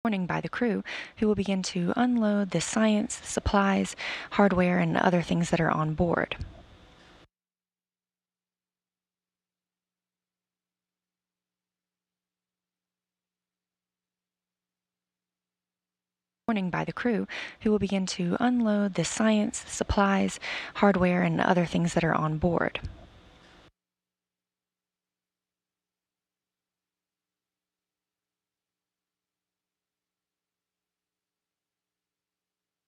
Morning by the crew, who will begin to unload the science, supplies, hardware, and other things that are on board. Morning by the crew, who will begin to unload the science, supplies, hardware, and other things that are on board.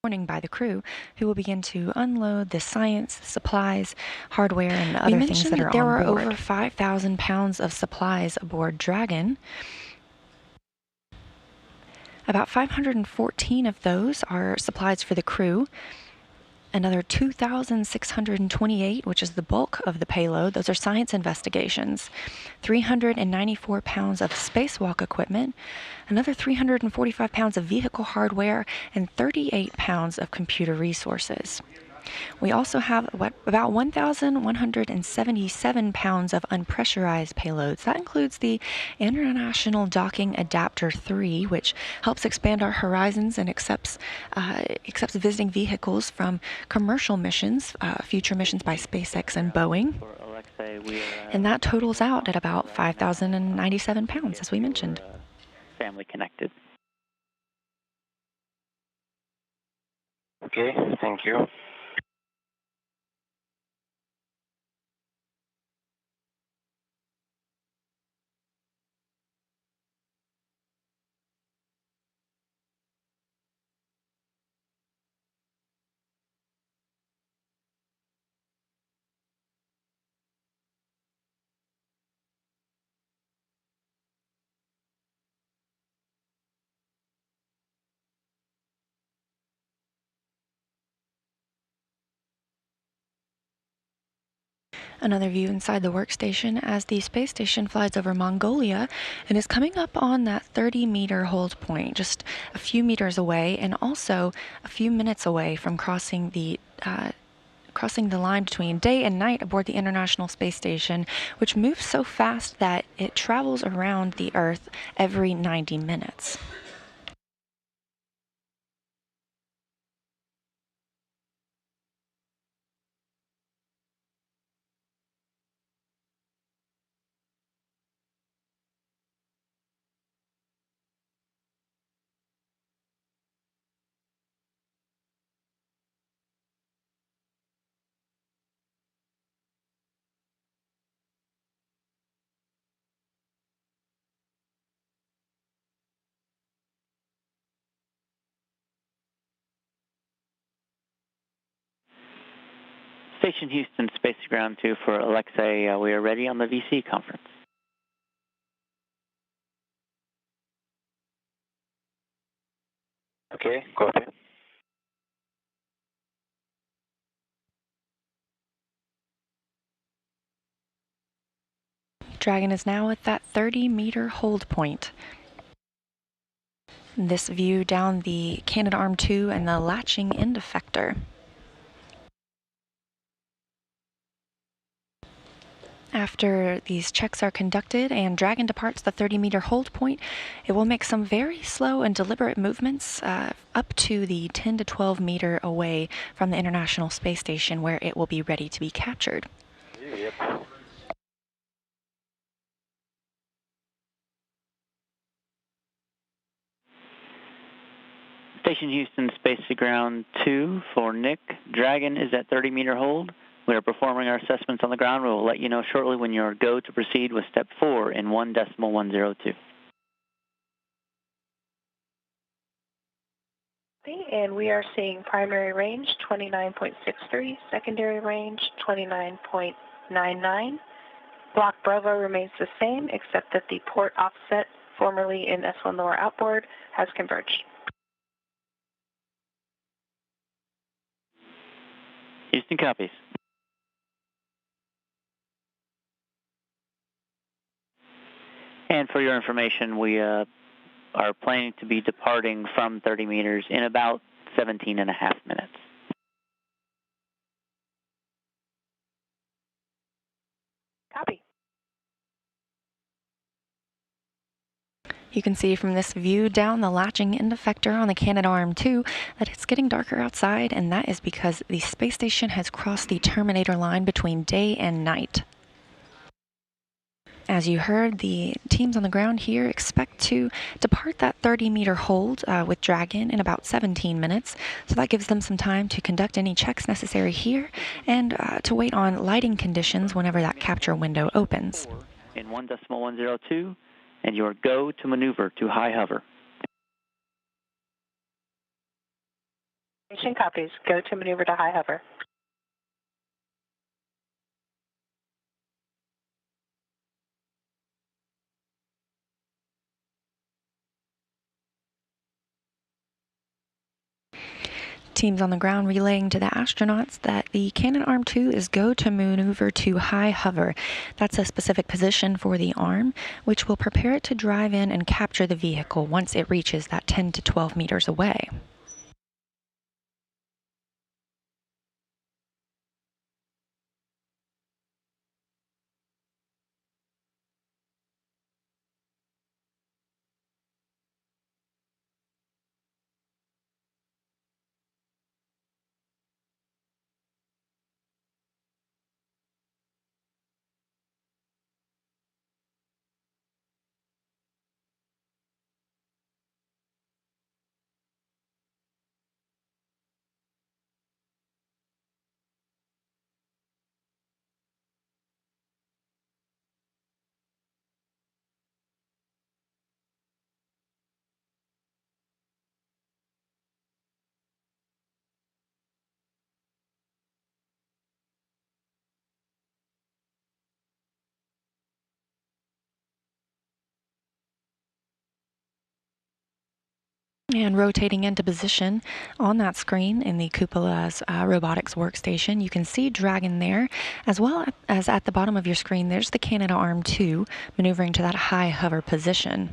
Morning by the crew, who will begin to unload the science, supplies, hardware, and other things that are on board. There are over 5,000 pounds of supplies aboard Dragon. About 514 of those are supplies for the crew. Another 2,628, which is the bulk of the payload, those are science investigations. 394 pounds of spacewalk equipment, another 345 pounds of vehicle hardware, and 38 pounds of computer resources. We also have about 1,177 pounds of unpressurized payloads. That includes the International Docking Adapter 3, which helps expand our horizons and accepts visiting vehicles from commercial missions, future missions by SpaceX and Boeing. And that totals out at about 5,097 pounds, as we mentioned. Family connected. Okay, thank you. Another view inside the workstation as the space station flies over Mongolia and is coming up on that 30-meter hold point, just a few meters away, and also a few minutes away from crossing the line between day and night aboard the International Space Station, which moves so fast that it travels around the Earth every 90 minutes. Station Houston, Space Ground 2 for Alexei. We are ready on the VC conference. Okay, copy. Dragon is now at that 30-meter hold point. This view down the Canadarm2 and the latching end effector. After these checks are conducted and Dragon departs the 30-meter hold point, it will make some very slow and deliberate movements up to the 10 to 12 meter away from the International Space Station, where it will be ready to be captured. Yep. Station Houston, Space Ground 2 for Nick. Dragon is at 30-meter hold. We are performing our assessments on the ground. We will let you know shortly when you're go to proceed with step 4 in 1.102. And we are seeing primary range 29.63, secondary range 29.99. Block Bravo remains the same, except that the port offset, formerly in S1 lower outboard, has converged. Houston copies. And for your information, we are planning to be departing from 30 meters in about 17 and a half minutes. Copy. You can see from this view down the latching end effector on the Canadarm2 that it's getting darker outside, and that is because the space station has crossed the terminator line between day and night. As you heard, the teams on the ground here expect to depart that 30-meter hold with Dragon in about 17 minutes. So that gives them some time to conduct any checks necessary here and to wait on lighting conditions whenever that capture window opens. In 1.102, and your go to maneuver to high hover. Station copies. Go to maneuver to high hover. Teams on the ground relaying to the astronauts that the Canadarm2 is go to maneuver to high hover. That's a specific position for the arm, which will prepare it to drive in and capture the vehicle once it reaches that 10 to 12 meters away. And rotating into position on that screen in the cupola's robotics workstation, you can see Dragon there, as well as at the bottom of your screen, there's the Canadarm2 maneuvering to that high hover position.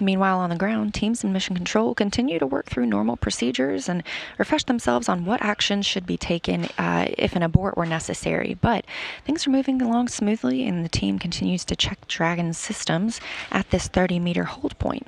Meanwhile, on the ground, teams in Mission Control continue to work through normal procedures and refresh themselves on what actions should be taken if an abort were necessary. But things are moving along smoothly, and the team continues to check Dragon's systems at this 30-meter hold point.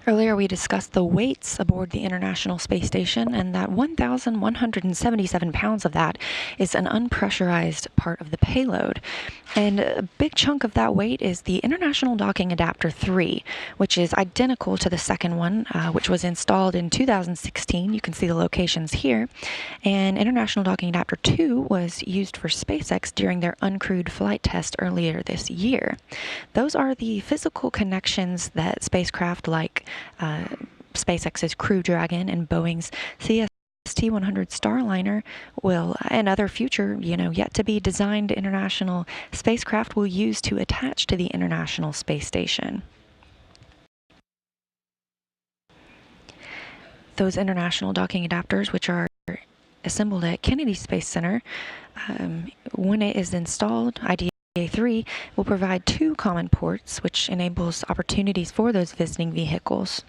Earlier, we discussed the weights aboard the International Space Station, and that 1,177 pounds of that is an unpressurized part of the payload. And a big chunk of that weight is the International Docking Adapter 3, which is identical to the second one, which was installed in 2016. You can see the locations here. And International Docking Adapter 2 was used for SpaceX during their uncrewed flight test earlier this year. Those are the physical connections that spacecraft like SpaceX's Crew Dragon and Boeing's CST-100 Starliner will, and other future, yet to be designed international spacecraft will use to attach to the International Space Station. Those international docking adapters, which are assembled at Kennedy Space Center, when it is installed, IDA-3 will provide 2 common ports, which enables opportunities for those visiting vehicles.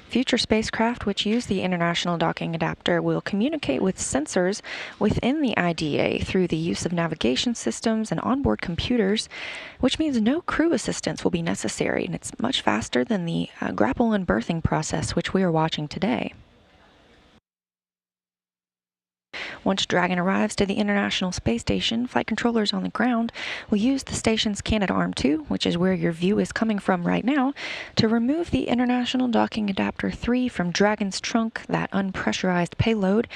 Future spacecraft which use the International Docking Adapter will communicate with sensors within the IDA through the use of navigation systems and onboard computers, which means no crew assistance will be necessary, and it's much faster than the grapple and berthing process which we are watching today. Once Dragon arrives to the International Space Station, flight controllers on the ground will use the station's Canadarm2, which is where your view is coming from right now, to remove the International Docking Adapter 3 from Dragon's trunk, that unpressurized payload,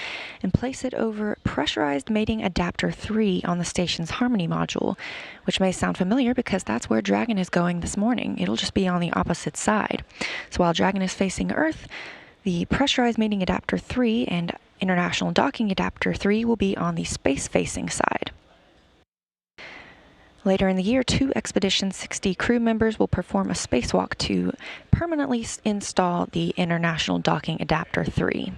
and place it over Pressurized Mating Adapter 3 on the station's Harmony module, which may sound familiar because that's where Dragon is going this morning. It'll just be on the opposite side. So while Dragon is facing Earth, the Pressurized Mating Adapter 3 and International Docking Adapter 3 will be on the space-facing side. Later in the year, 2 Expedition 60 crew members will perform a spacewalk to permanently install the International Docking Adapter 3.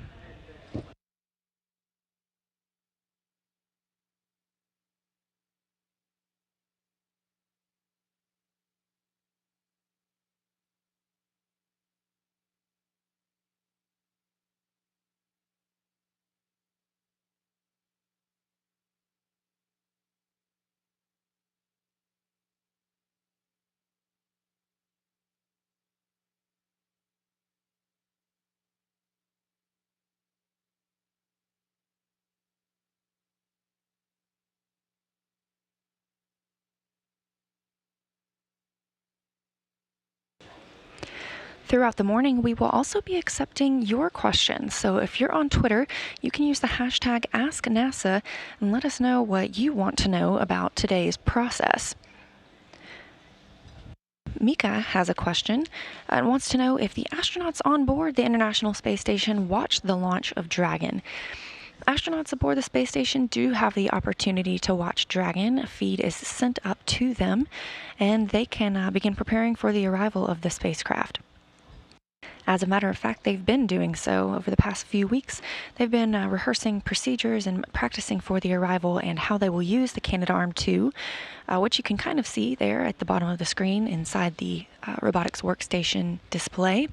Throughout the morning, we will also be accepting your questions. So if you're on Twitter, you can use the hashtag AskNASA and let us know what you want to know about today's process. Mika has a question and wants to know if the astronauts on board the International Space Station watched the launch of Dragon. Astronauts aboard the space station do have the opportunity to watch Dragon. A feed is sent up to them, and they can begin preparing for the arrival of the spacecraft. As a matter of fact, they've been doing so over the past few weeks. They've been rehearsing procedures and practicing for the arrival and how they will use the Canadarm2, which you can kind of see there at the bottom of the screen inside the robotics workstation display.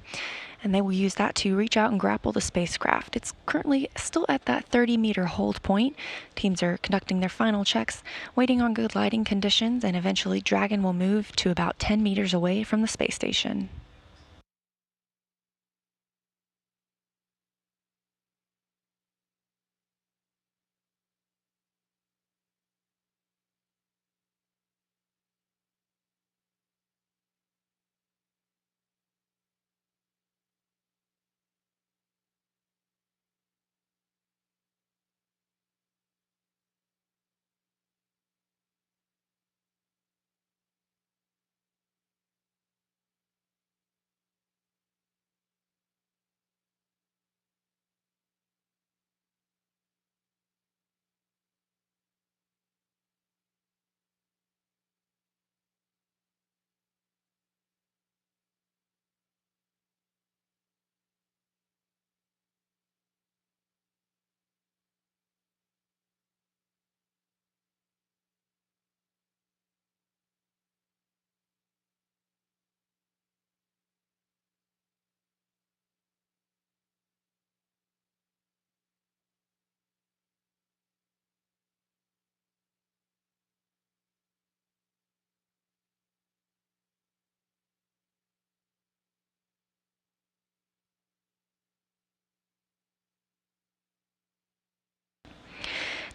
And they will use that to reach out and grapple the spacecraft. It's currently still at that 30-meter hold point. Teams are conducting their final checks, waiting on good lighting conditions, and eventually Dragon will move to about 10 meters away from the space station.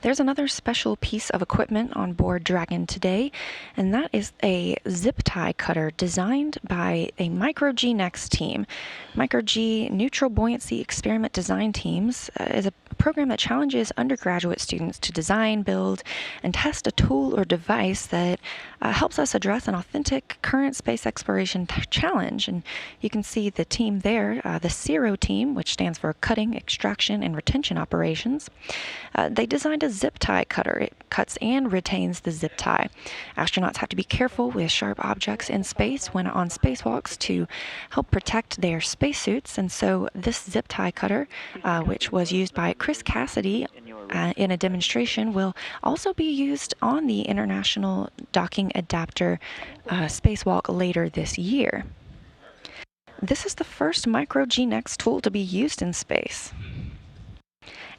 There's another special piece of equipment on board Dragon today, and that is a zip tie cutter designed by a Micro G Next team. Micro G Neutral Buoyancy Experiment Design Teams is a program that challenges undergraduate students to design, build, and test a tool or device that helps us address an authentic current space exploration challenge. And you can see the team there, the CERO team, which stands for Cutting, Extraction, and Retention Operations. They designed a zip tie cutter. It cuts and retains the zip tie. Astronauts have to be careful with sharp objects in space when on spacewalks to help protect their spacesuits, and so this zip tie cutter, which was used by Chris Cassidy in a demonstration, will also be used on the International Docking Adapter spacewalk later this year. This is the first Micro G Next tool to be used in space.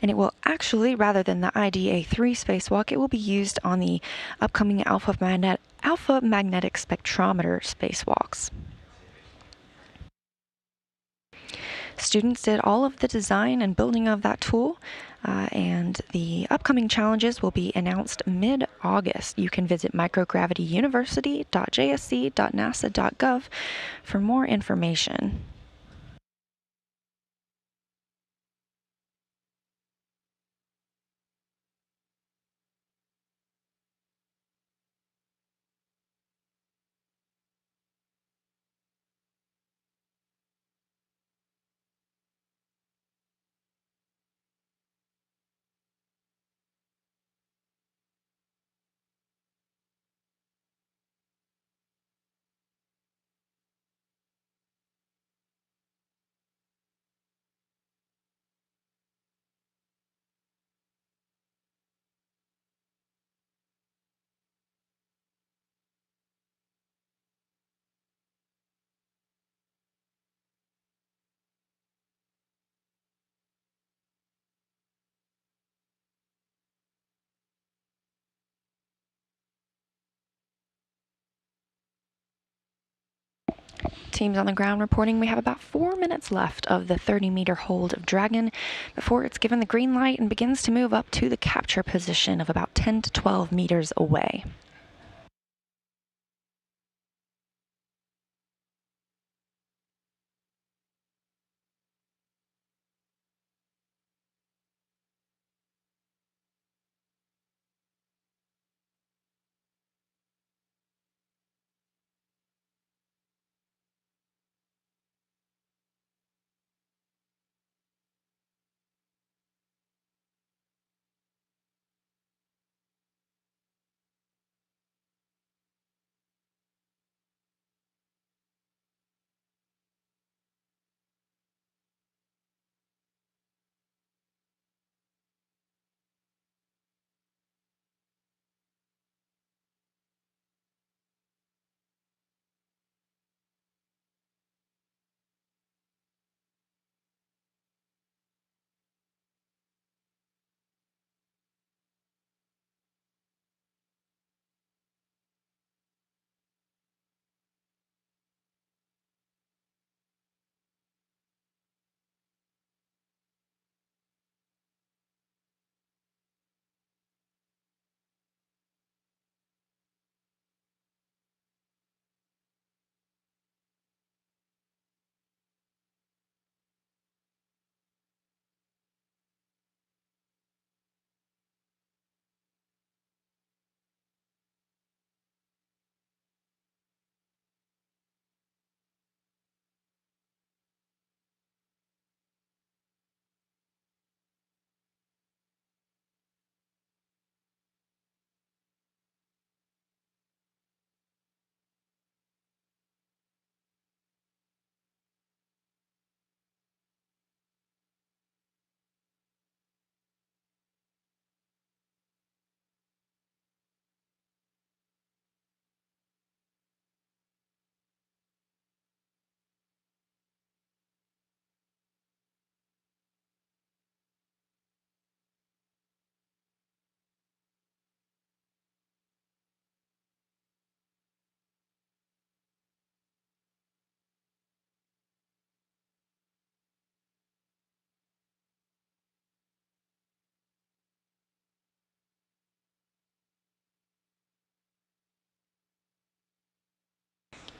And it will actually, rather than the IDA-3 spacewalk, it will be used on the upcoming alpha magnetic spectrometer spacewalks. Students did all of the design and building of that tool, and the upcoming challenges will be announced mid-August. You can visit microgravityuniversity.jsc.nasa.gov for more information. Teams on the ground reporting we have about 4 minutes left of the 30-meter hold of Dragon before it's given the green light and begins to move up to the capture position of about 10 to 12 meters away.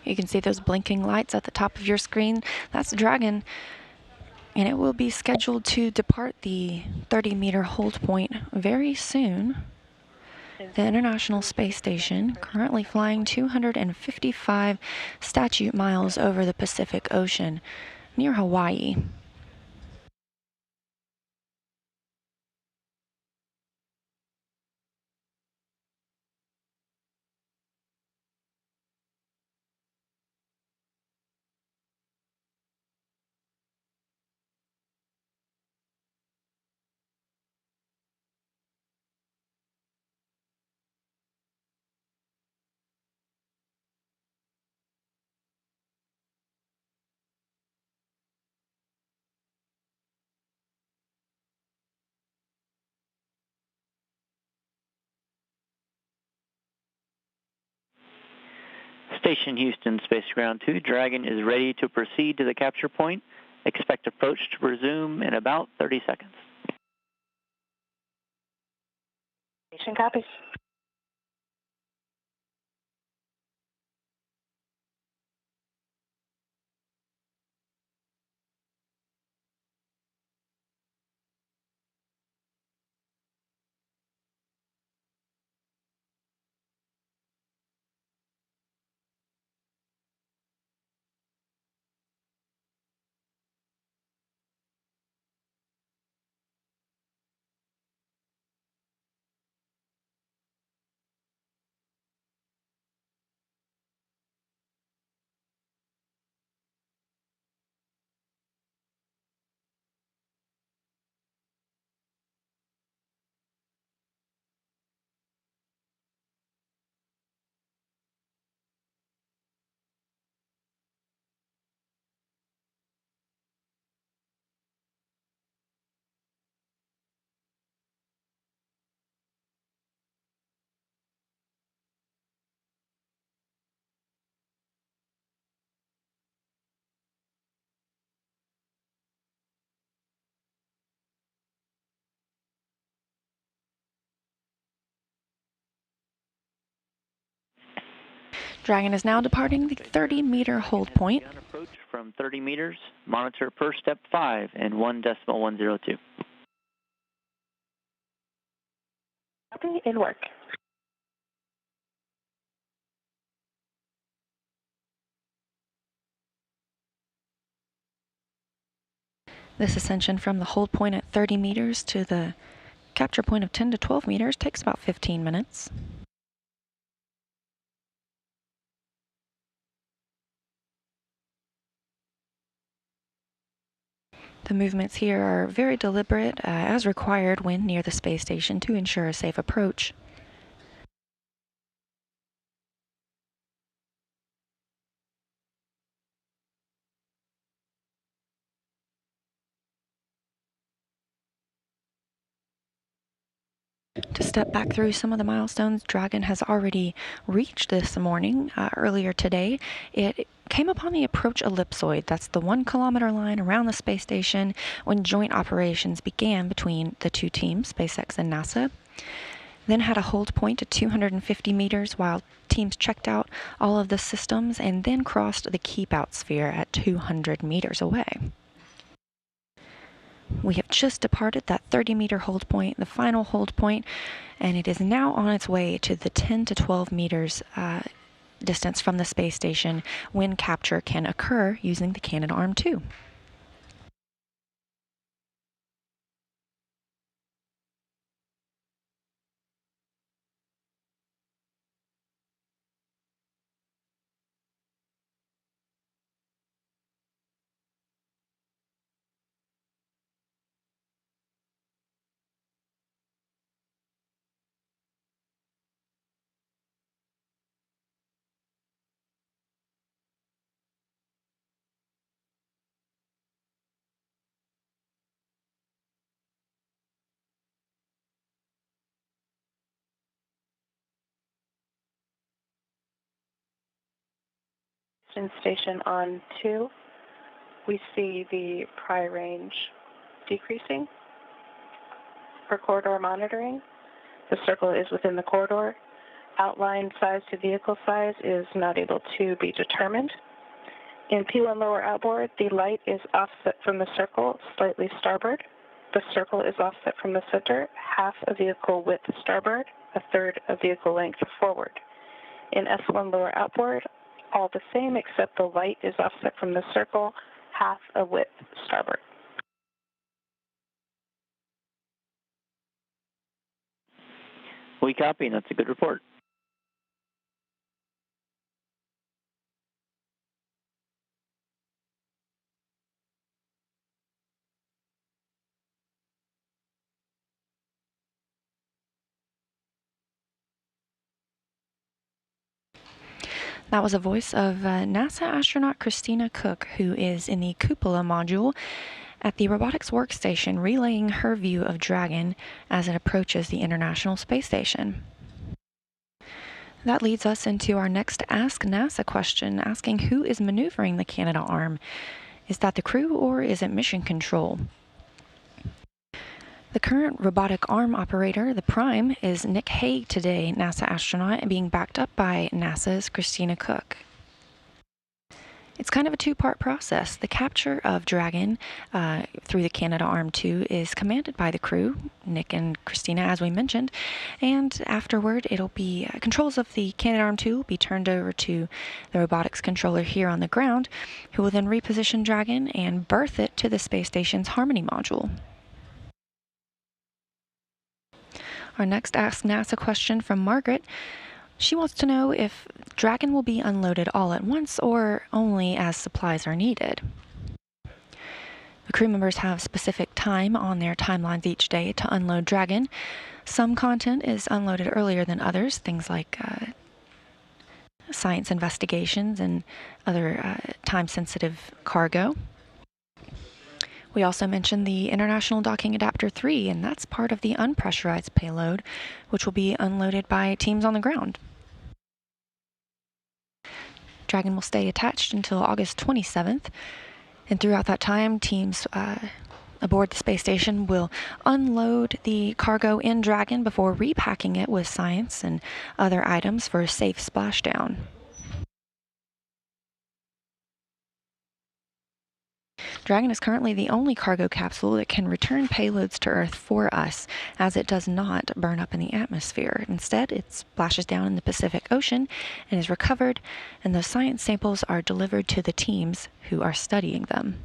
You can see those blinking lights at the top of your screen. That's Dragon, and it will be scheduled to depart the 30-meter hold point very soon. The International Space Station, currently flying 255 statute miles over the Pacific Ocean near Hawaii. Station Houston, Space Ground 2, Dragon is ready to proceed to the capture point. Expect approach to resume in about 30 seconds. Station copies. Dragon is now departing the 30-meter hold point. Approach from 30 meters. Monitor per step 5 and 1.102. Copy in work. This ascension from the hold point at 30 meters to the capture point of 10 to 12 meters takes about 15 minutes. The movements here are very deliberate, as required when near the space station to ensure a safe approach. To step back through some of the milestones Dragon has already reached this morning, earlier today, it came upon the approach ellipsoid. That's the 1 kilometer line around the space station when joint operations began between the two teams, SpaceX and NASA. Then had a hold point at 250 meters while teams checked out all of the systems, and then crossed the keep out sphere at 200 meters away. We have just departed that 30-meter hold point, the final hold point, and it is now on its way to the 10 to 12 meters distance from the space station when capture can occur using the Canadarm2. Station on 2, we see the pry range decreasing. For corridor monitoring, the circle is within the corridor. Outline size to vehicle size is not able to be determined. In P1 lower outboard, the light is offset from the circle, slightly starboard. The circle is offset from the center, half a vehicle width starboard, a third of vehicle length forward. In S1 lower outboard, all the same except the light is offset from the circle, half a width starboard. We copy, and that's a good report. That was a voice of NASA astronaut Christina Cook, who is in the cupola module at the robotics workstation, relaying her view of Dragon as it approaches the International Space Station. That leads us into our next Ask NASA question, asking who is maneuvering the Canadarm. Is that the crew or is it mission control? The current robotic arm operator, the Prime, is Nick Hague today, NASA astronaut, being backed up by NASA's Christina Cook. It's kind of a two-part process. The capture of Dragon through the Canadarm2 is commanded by the crew, Nick and Christina, as we mentioned, and afterward it'll be controls of the Canadarm2 will be turned over to the robotics controller here on the ground, who will then reposition Dragon and berth it to the space station's Harmony module. Our next Ask NASA question from Margaret. She wants to know if Dragon will be unloaded all at once or only as supplies are needed. The crew members have specific time on their timelines each day to unload Dragon. Some content is unloaded earlier than others, things like science investigations and other time-sensitive cargo. We also mentioned the International Docking Adapter 3, and that's part of the unpressurized payload, which will be unloaded by teams on the ground. Dragon will stay attached until August 27th, and throughout that time, teams aboard the space station will unload the cargo in Dragon before repacking it with science and other items for a safe splashdown. Dragon is currently the only cargo capsule that can return payloads to Earth for us, as it does not burn up in the atmosphere. Instead, it splashes down in the Pacific Ocean and is recovered, and those science samples are delivered to the teams who are studying them.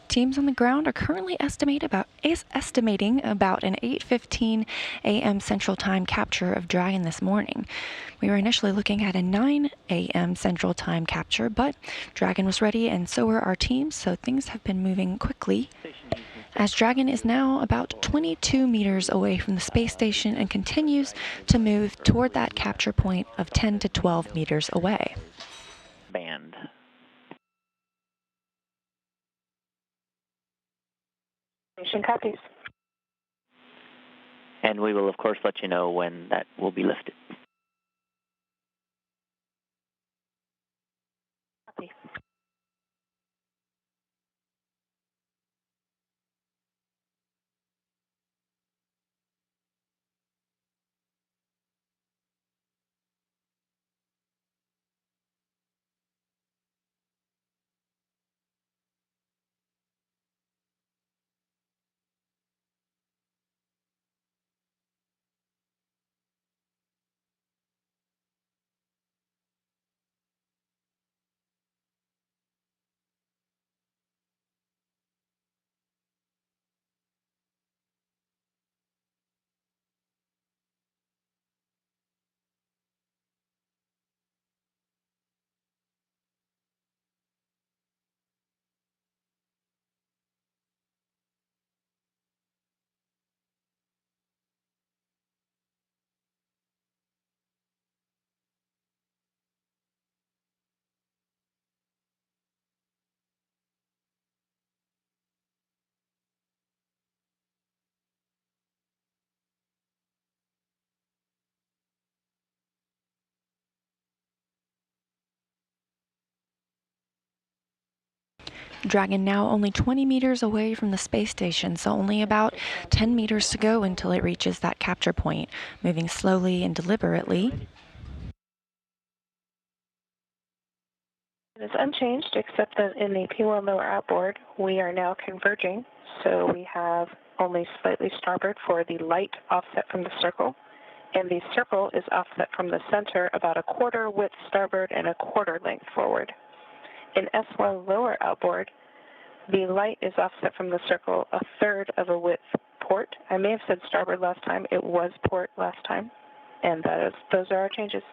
Teams on the ground are currently estimating about an 8:15 a.m. Central Time capture of Dragon this morning. We were initially looking at a 9 a.m. Central Time capture, but Dragon was ready and so were our teams, so things have been moving quickly, as Dragon is now about 22 meters away from the space station and continues to move toward that capture point of 10 to 12 meters away. Band. Mission copies. And we will, of course, let you know when that will be lifted. Copy. Dragon now only 20 meters away from the space station, so only about 10 meters to go until it reaches that capture point, moving slowly and deliberately. It is unchanged, except that in the P1 lower outboard, we are now converging. So we have only slightly starboard for the light offset from the circle, and the circle is offset from the center about a quarter width starboard and a quarter length forward. In S1 lower outboard, the light is offset from the circle a third of a width port. I may have said starboard last time. It was port last time. And those are our changes.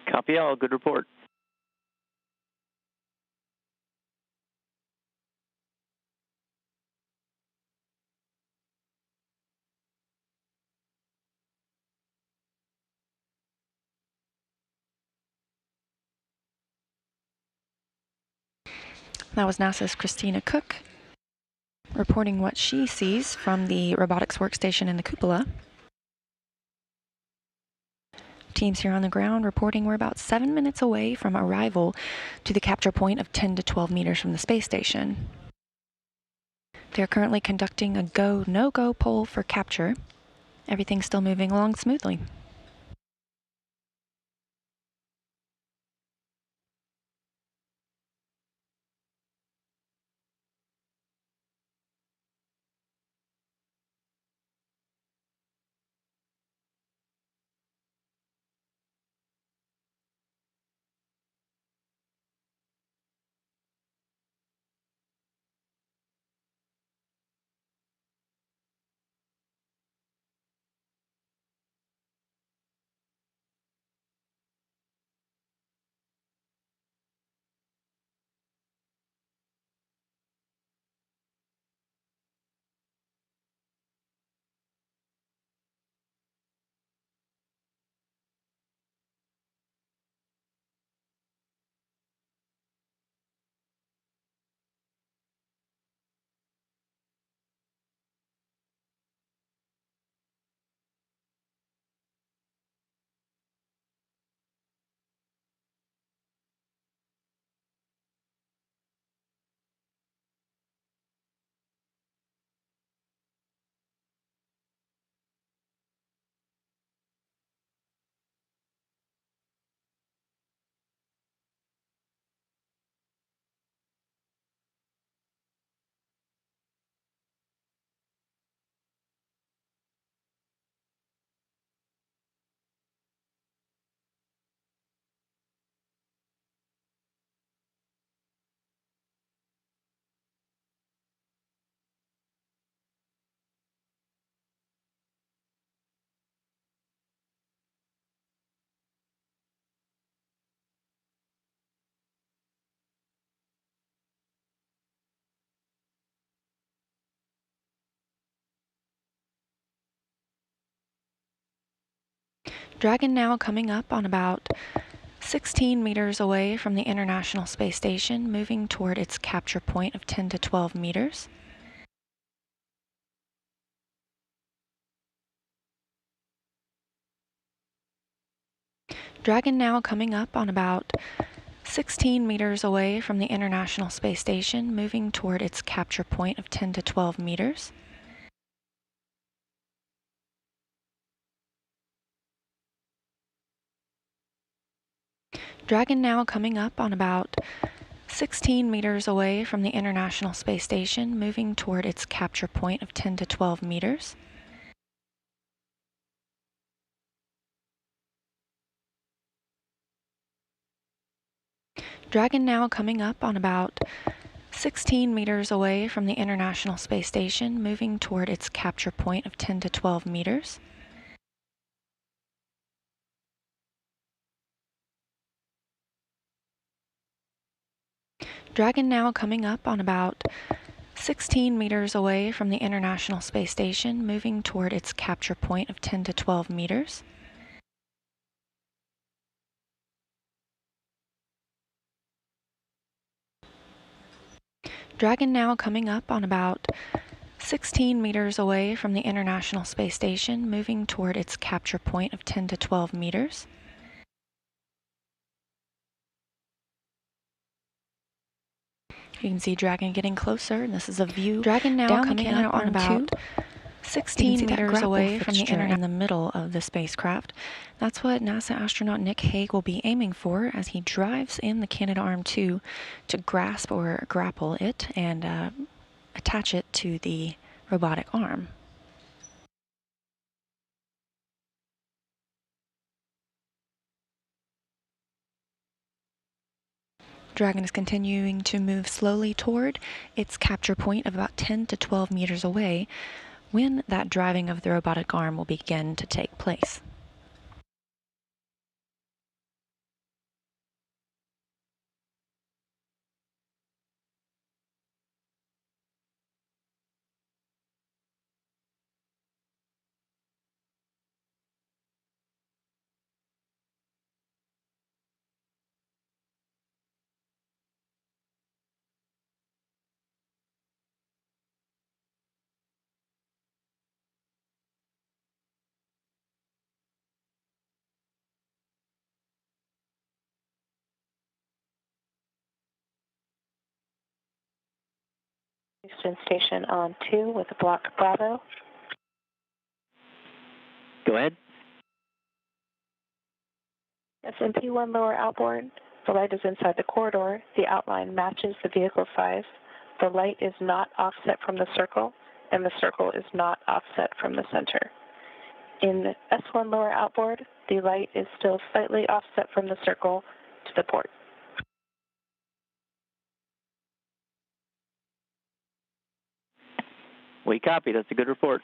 Copy all. Good report. That was NASA's Christina Cook reporting what she sees from the robotics workstation in the cupola. Teams here on the ground reporting we're about 7 minutes away from arrival to the capture point of 10 to 12 meters from the space station. They're currently conducting a go, no-go poll for capture. Everything's still moving along smoothly. Dragon now coming up on about 16 meters away from the International Space Station, moving toward its capture point of 10 to 12 meters. Dragon now coming up on about 16 meters away from the International Space Station, moving toward its capture point of 10 to 12 meters. Dragon now coming up on about 16 meters away from the International Space Station, moving toward its capture point of 10 to 12 meters. Dragon now coming up on about 16 meters away from the International Space Station, moving toward its capture point of 10 to 12 meters. Dragon now coming up on about 16 meters away from the International Space Station, moving toward its capture point of 10 to 12 meters. Dragon now coming up on about 16 meters away from the International Space Station, moving toward its capture point of 10 to 12 meters. You can see Dragon getting closer, and this is a view. Dragon now coming up on about 16 meters away from the internet in the middle of the spacecraft. That's what NASA astronaut Nick Hague will be aiming for as he drives in the Canadarm2 to grasp or grapple it and attach it to the robotic arm. Dragon is continuing to move slowly toward its capture point of about 10 to 12 meters away when that driving of the robotic arm will begin to take place. Houston Station on 2 with Block Bravo. Go ahead. SMP1 lower outboard. The light is inside the corridor. The outline matches the vehicle size. The light is not offset from the circle, and the circle is not offset from the center. In S1 lower outboard, the light is still slightly offset from the circle to the port. We copy. That's a good report.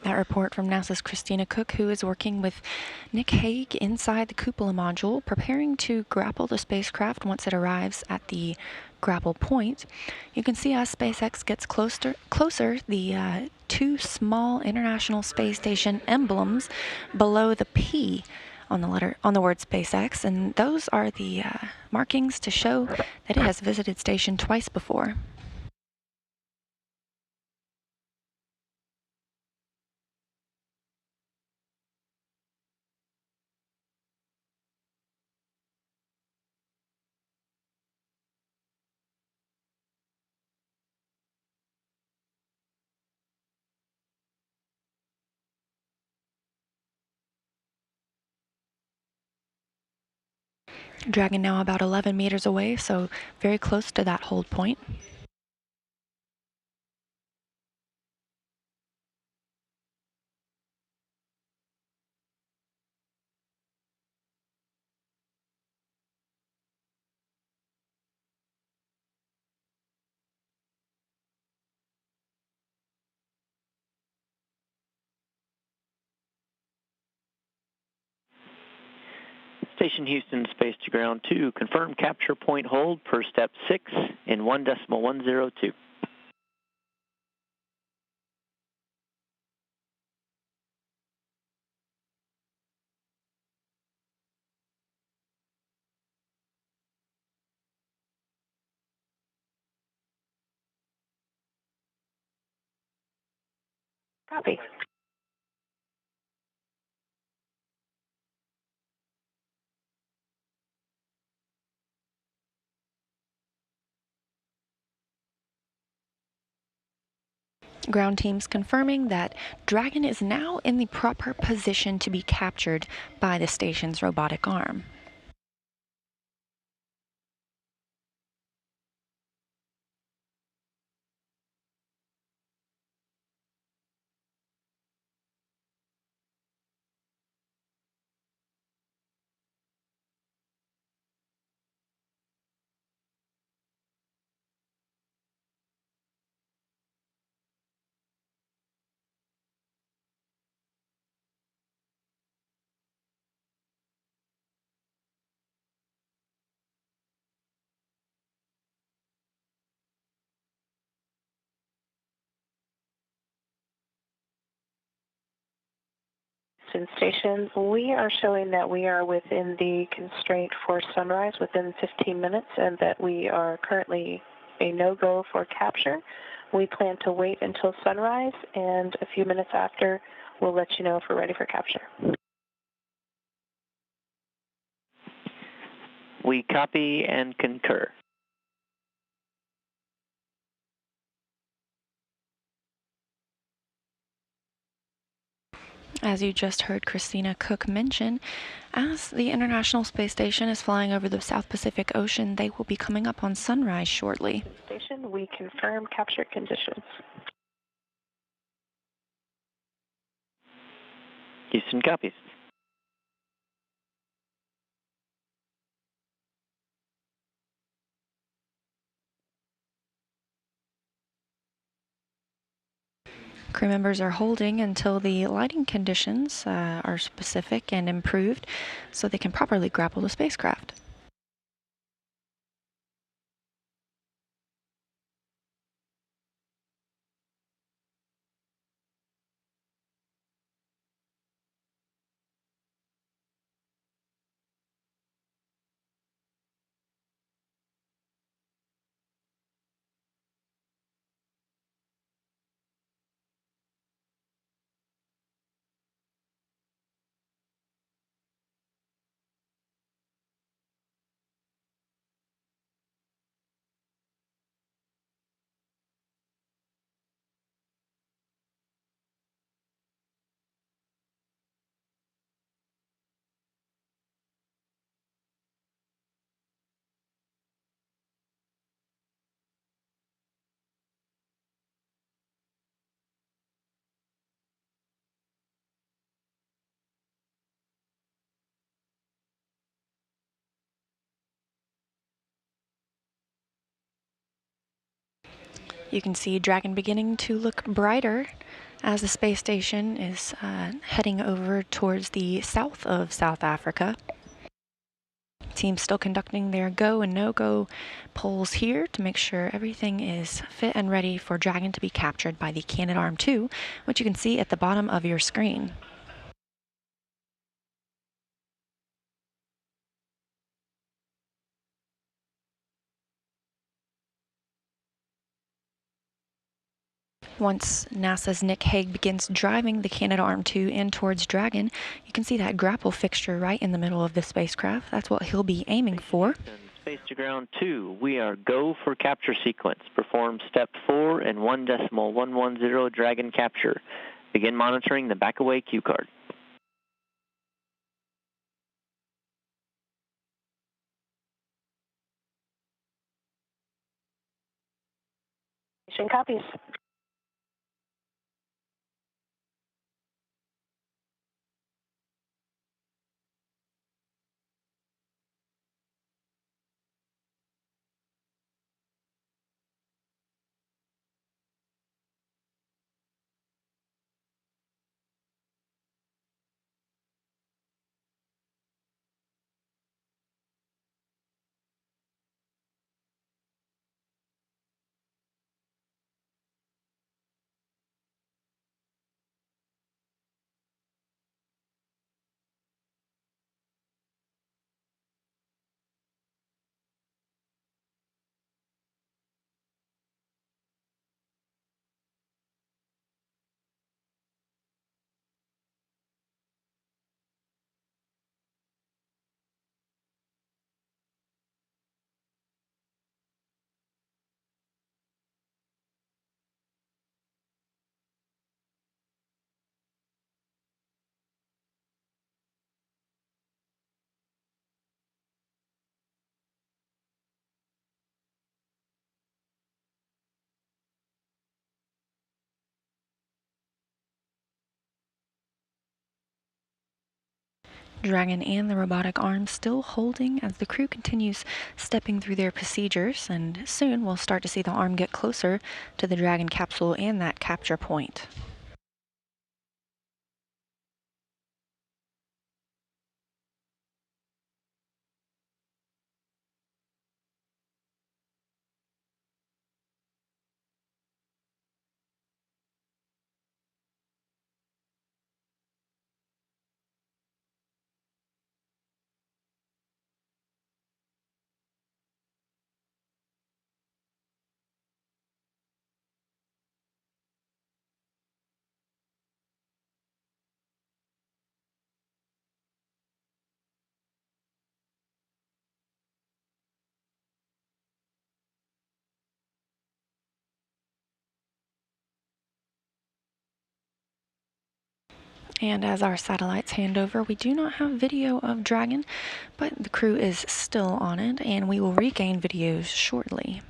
That report from NASA's Christina Cook, who is working with Nick Hague inside the cupola module, preparing to grapple the spacecraft once it arrives at the grapple point. You can see as SpaceX gets closer, the two small International Space Station emblems below the P on the word SpaceX, and those are the markings to show that it has visited station twice before. Dragon now about 11 meters away, so very close to that hold point. Station Houston, space to ground 2. Confirm capture point hold per step 6 in 1.102. Copy. Ground teams confirming that Dragon is now in the proper position to be captured by the station's robotic arm. Station, we are showing that we are within the constraint for sunrise within 15 minutes and that we are currently a no-go for capture. We plan to wait until sunrise, and a few minutes after, we'll let you know if we're ready for capture. We copy and concur. As you just heard Christina Cook mention, as the International Space Station is flying over the South Pacific Ocean, they will be coming up on sunrise shortly. Station, we confirm capture conditions. Houston copies. Crew members are holding until the lighting conditions are specific and improved so they can properly grapple the spacecraft. You can see Dragon beginning to look brighter as the space station is heading over towards the south of South Africa. Team's still conducting their go and no-go polls here to make sure everything is fit and ready for Dragon to be captured by the Canadarm2, which you can see at the bottom of your screen. Once NASA's Nick Hague begins driving the Canadarm2 in towards Dragon, you can see that grapple fixture right in the middle of the spacecraft. That's what he'll be aiming for. Space to ground 2, we are go for capture sequence. Perform step 4 and 1.110 Dragon capture. Begin monitoring the back away cue card. Station copies. Dragon and the robotic arm still holding as the crew continues stepping through their procedures, and soon we'll start to see the arm get closer to the Dragon capsule and that capture point. And as our satellites hand over, we do not have video of Dragon, but the crew is still on it, and we will regain videos shortly.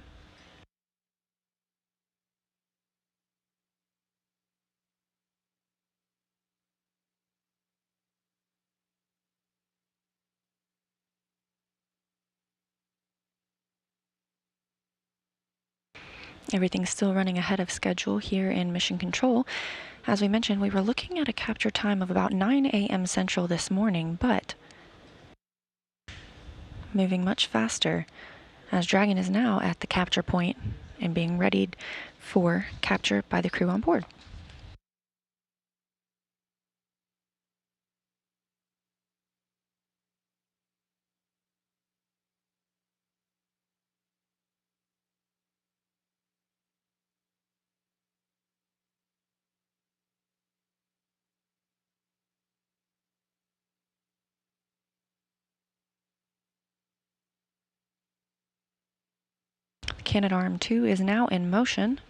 Everything's still running ahead of schedule here in Mission Control. As we mentioned, we were looking at a capture time of about 9 a.m. Central this morning, but moving much faster, as Dragon is now at the capture point and being readied for capture by the crew on board. Canadarm2 is now in motion.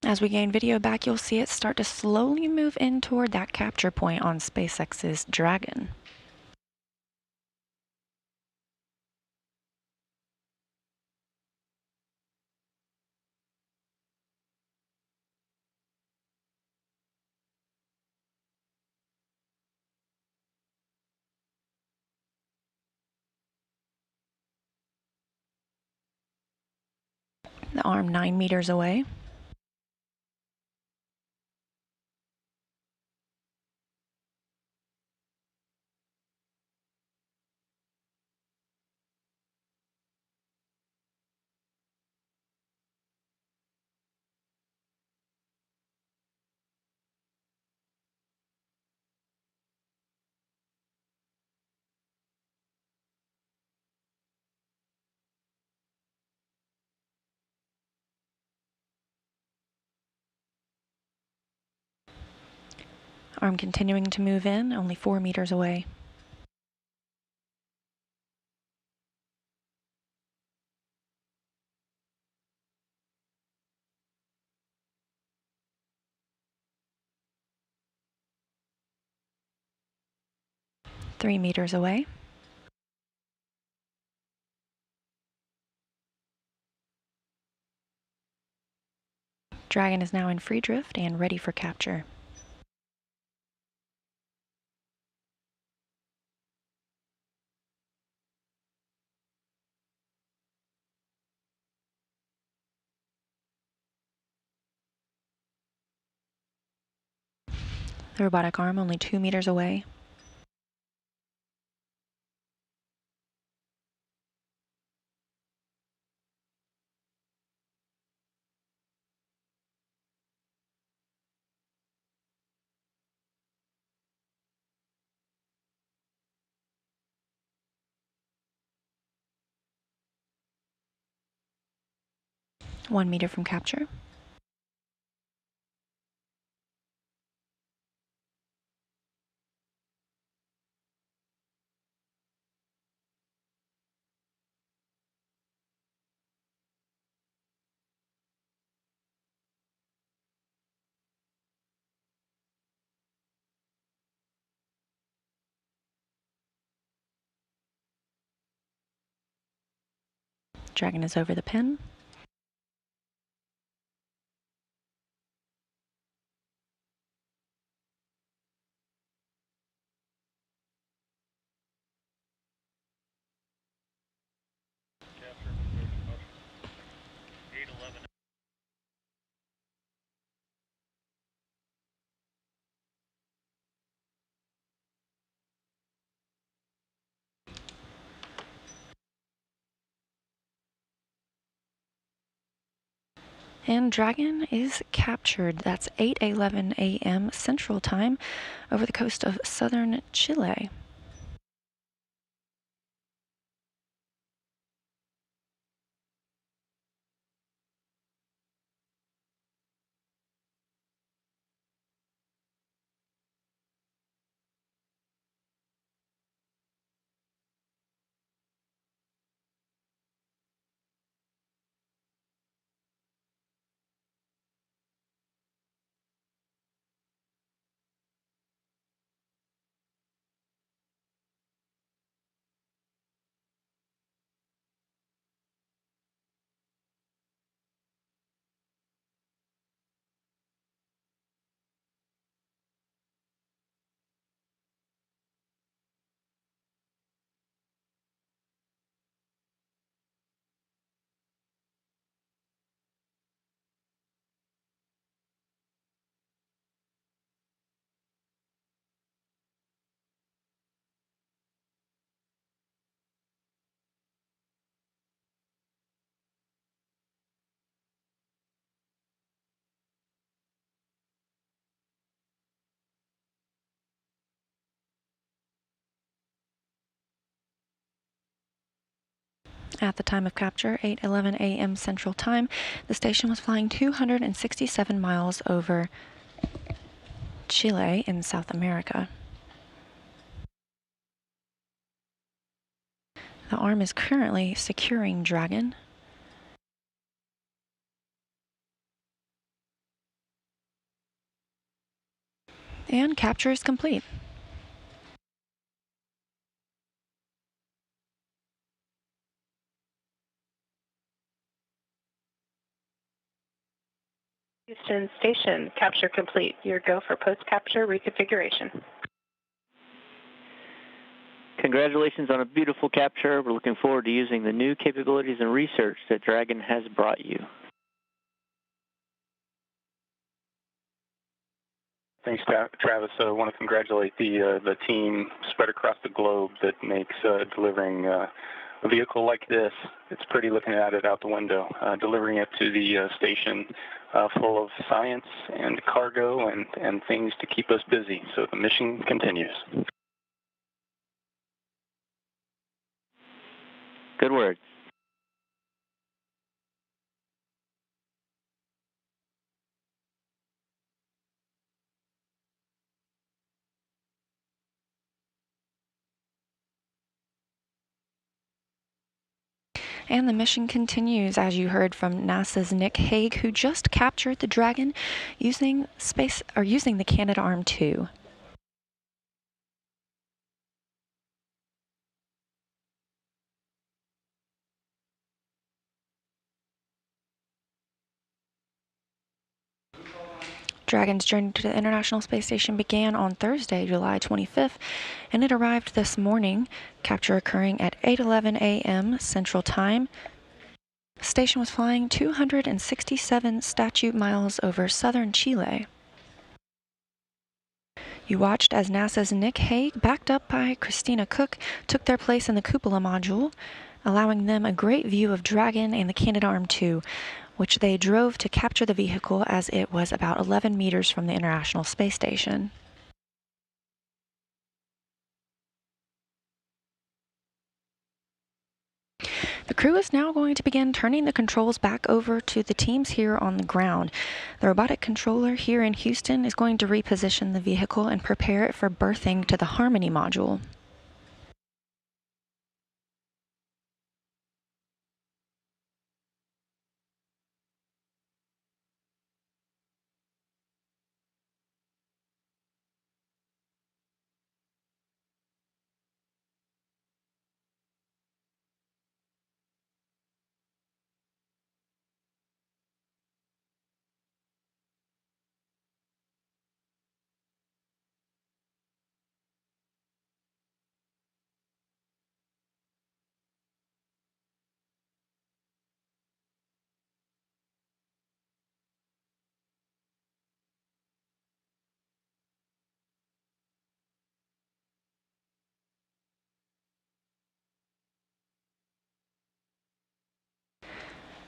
As we gain video back, you'll see it start to slowly move in toward that capture point on SpaceX's Dragon. The arm 9 meters away. Arm continuing to move in, only 4 meters away. Three meters away. Dragon is now in free drift and ready for capture. The robotic arm only 2 meters away. One meter from capture. Dragon is over the pin. And Dragon is captured. That's 8:11 a.m. Central Time over the coast of southern Chile. At the time of capture, 8:11 a.m. Central Time, the station was flying 267 miles over Chile in South America. The arm is currently securing Dragon. And capture is complete. Houston Station, capture complete. Your go for post-capture reconfiguration. Congratulations on a beautiful capture. We're looking forward to using the new capabilities and research that Dragon has brought you. Thanks, Travis. I want to congratulate the team spread across the globe that makes delivering a vehicle like this, it's pretty looking at it out the window, delivering it to the station full of science and cargo and things to keep us busy. So the mission continues. Good words. And the mission continues, as you heard from NASA's Nick Hague, who just captured the Dragon using the Canadarm2. Dragon's journey to the International Space Station began on Thursday, July 25th, and it arrived this morning, capture occurring at 8:11 a.m. Central Time. The station was flying 267 statute miles over southern Chile. You watched as NASA's Nick Hague, backed up by Christina Cook, took their place in the cupola module, allowing them a great view of Dragon and the Canadarm2, which they drove to capture the vehicle as it was about 11 meters from the International Space Station. The crew is now going to begin turning the controls back over to the teams here on the ground. The robotic controller here in Houston is going to reposition the vehicle and prepare it for berthing to the Harmony module.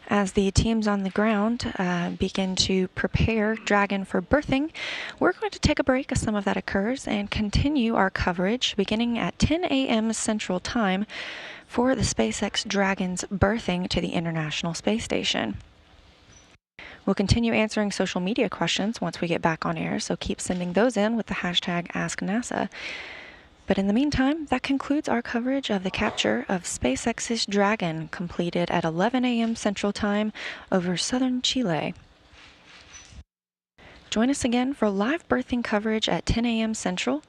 As the teams on the ground begin to prepare Dragon for berthing, we're going to take a break as some of that occurs and continue our coverage beginning at 10 a.m. Central Time for the SpaceX Dragon's berthing to the International Space Station. We'll continue answering social media questions once we get back on air, so keep sending those in with the hashtag AskNASA. But in the meantime, that concludes our coverage of the capture of SpaceX's Dragon, completed at 11 a.m. Central Time over southern Chile. Join us again for live berthing coverage at 10 a.m. Central.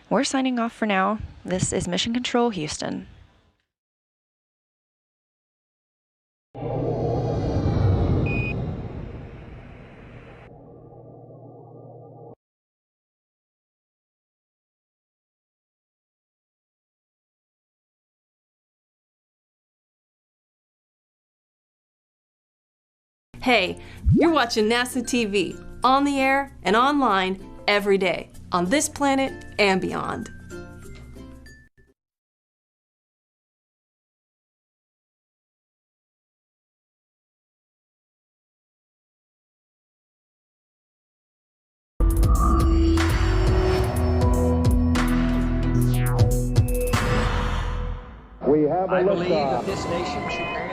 We're signing off for now. This is Mission Control Houston. Hey, you're watching NASA TV, on the air and online every day, on this planet and beyond. I believe that this nation should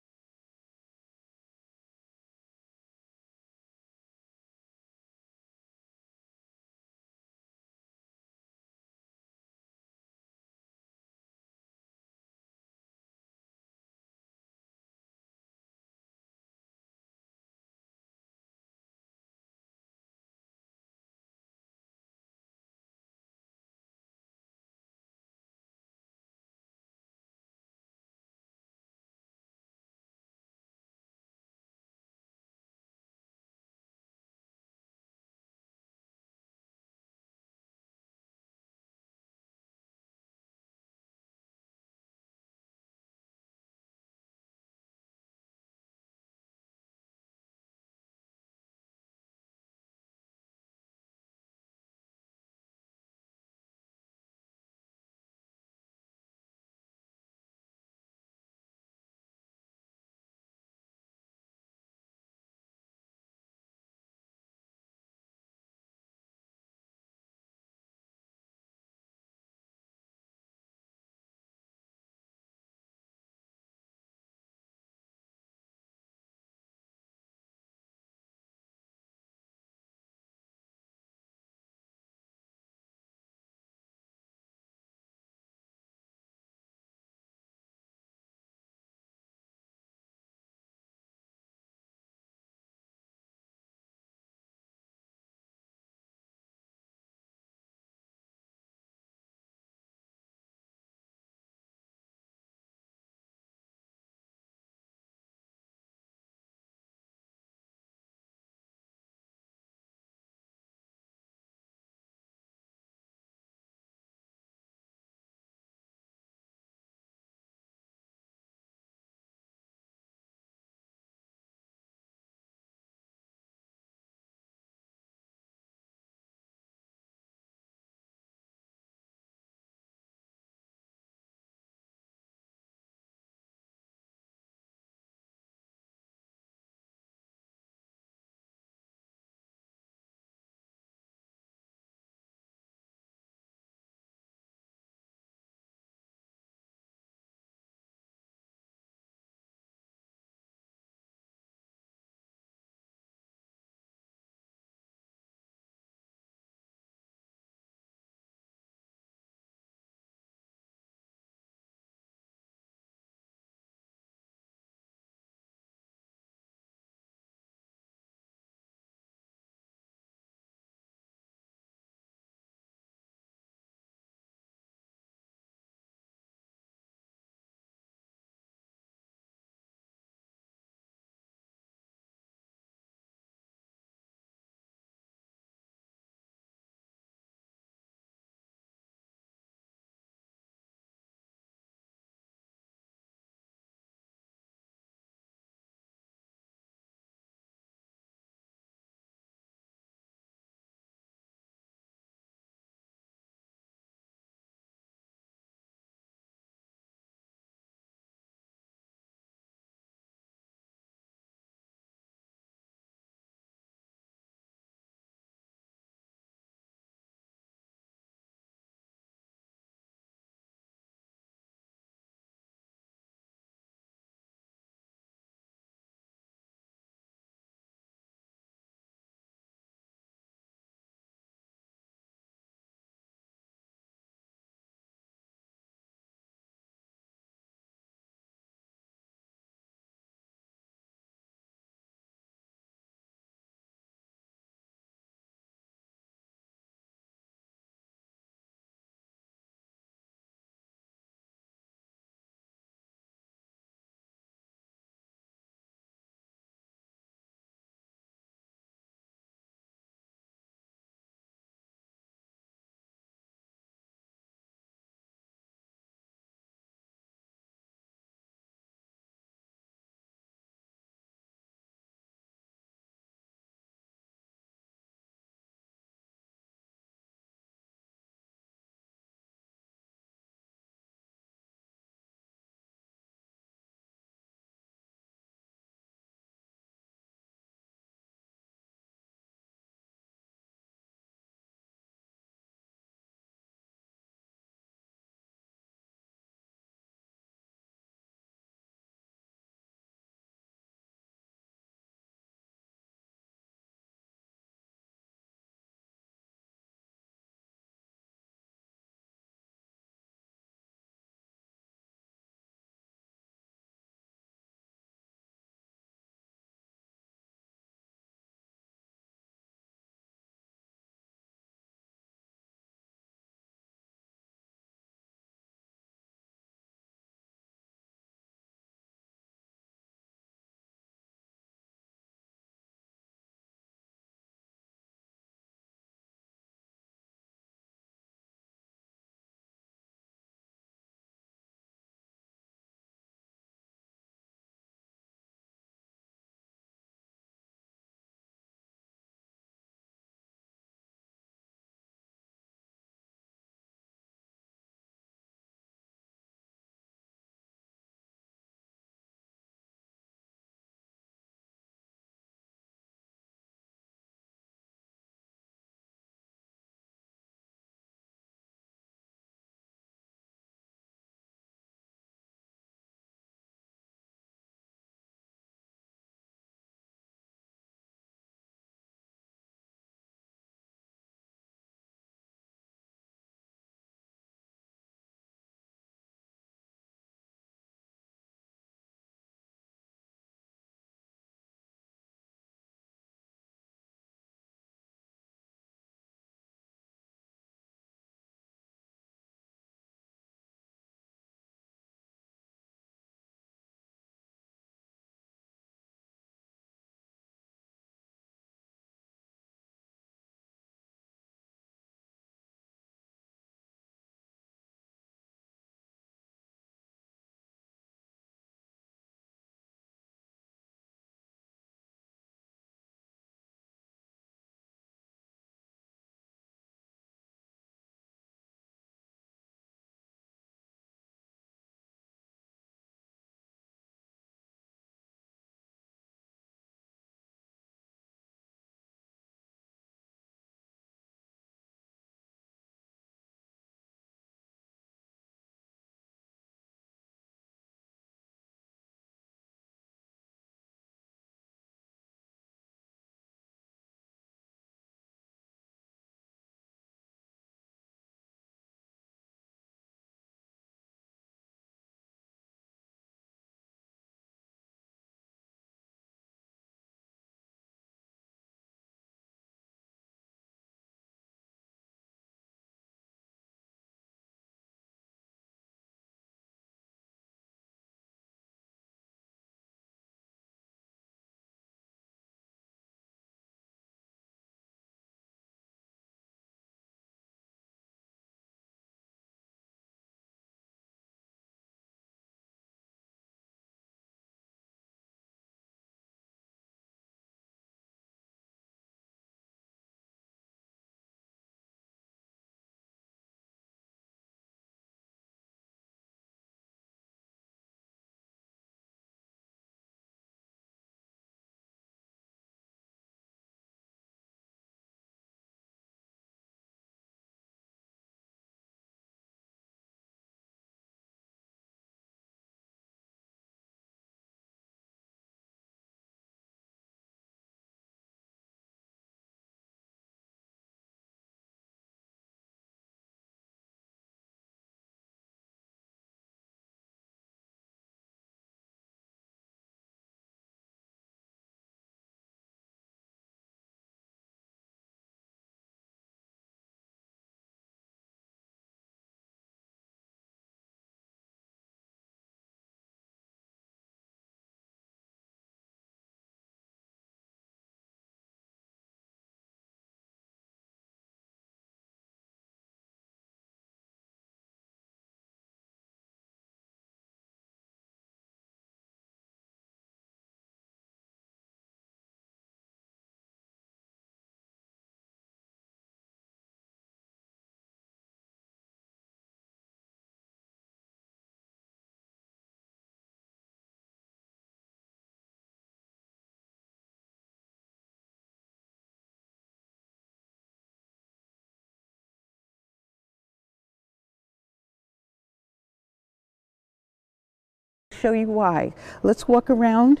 show you why. Let's walk around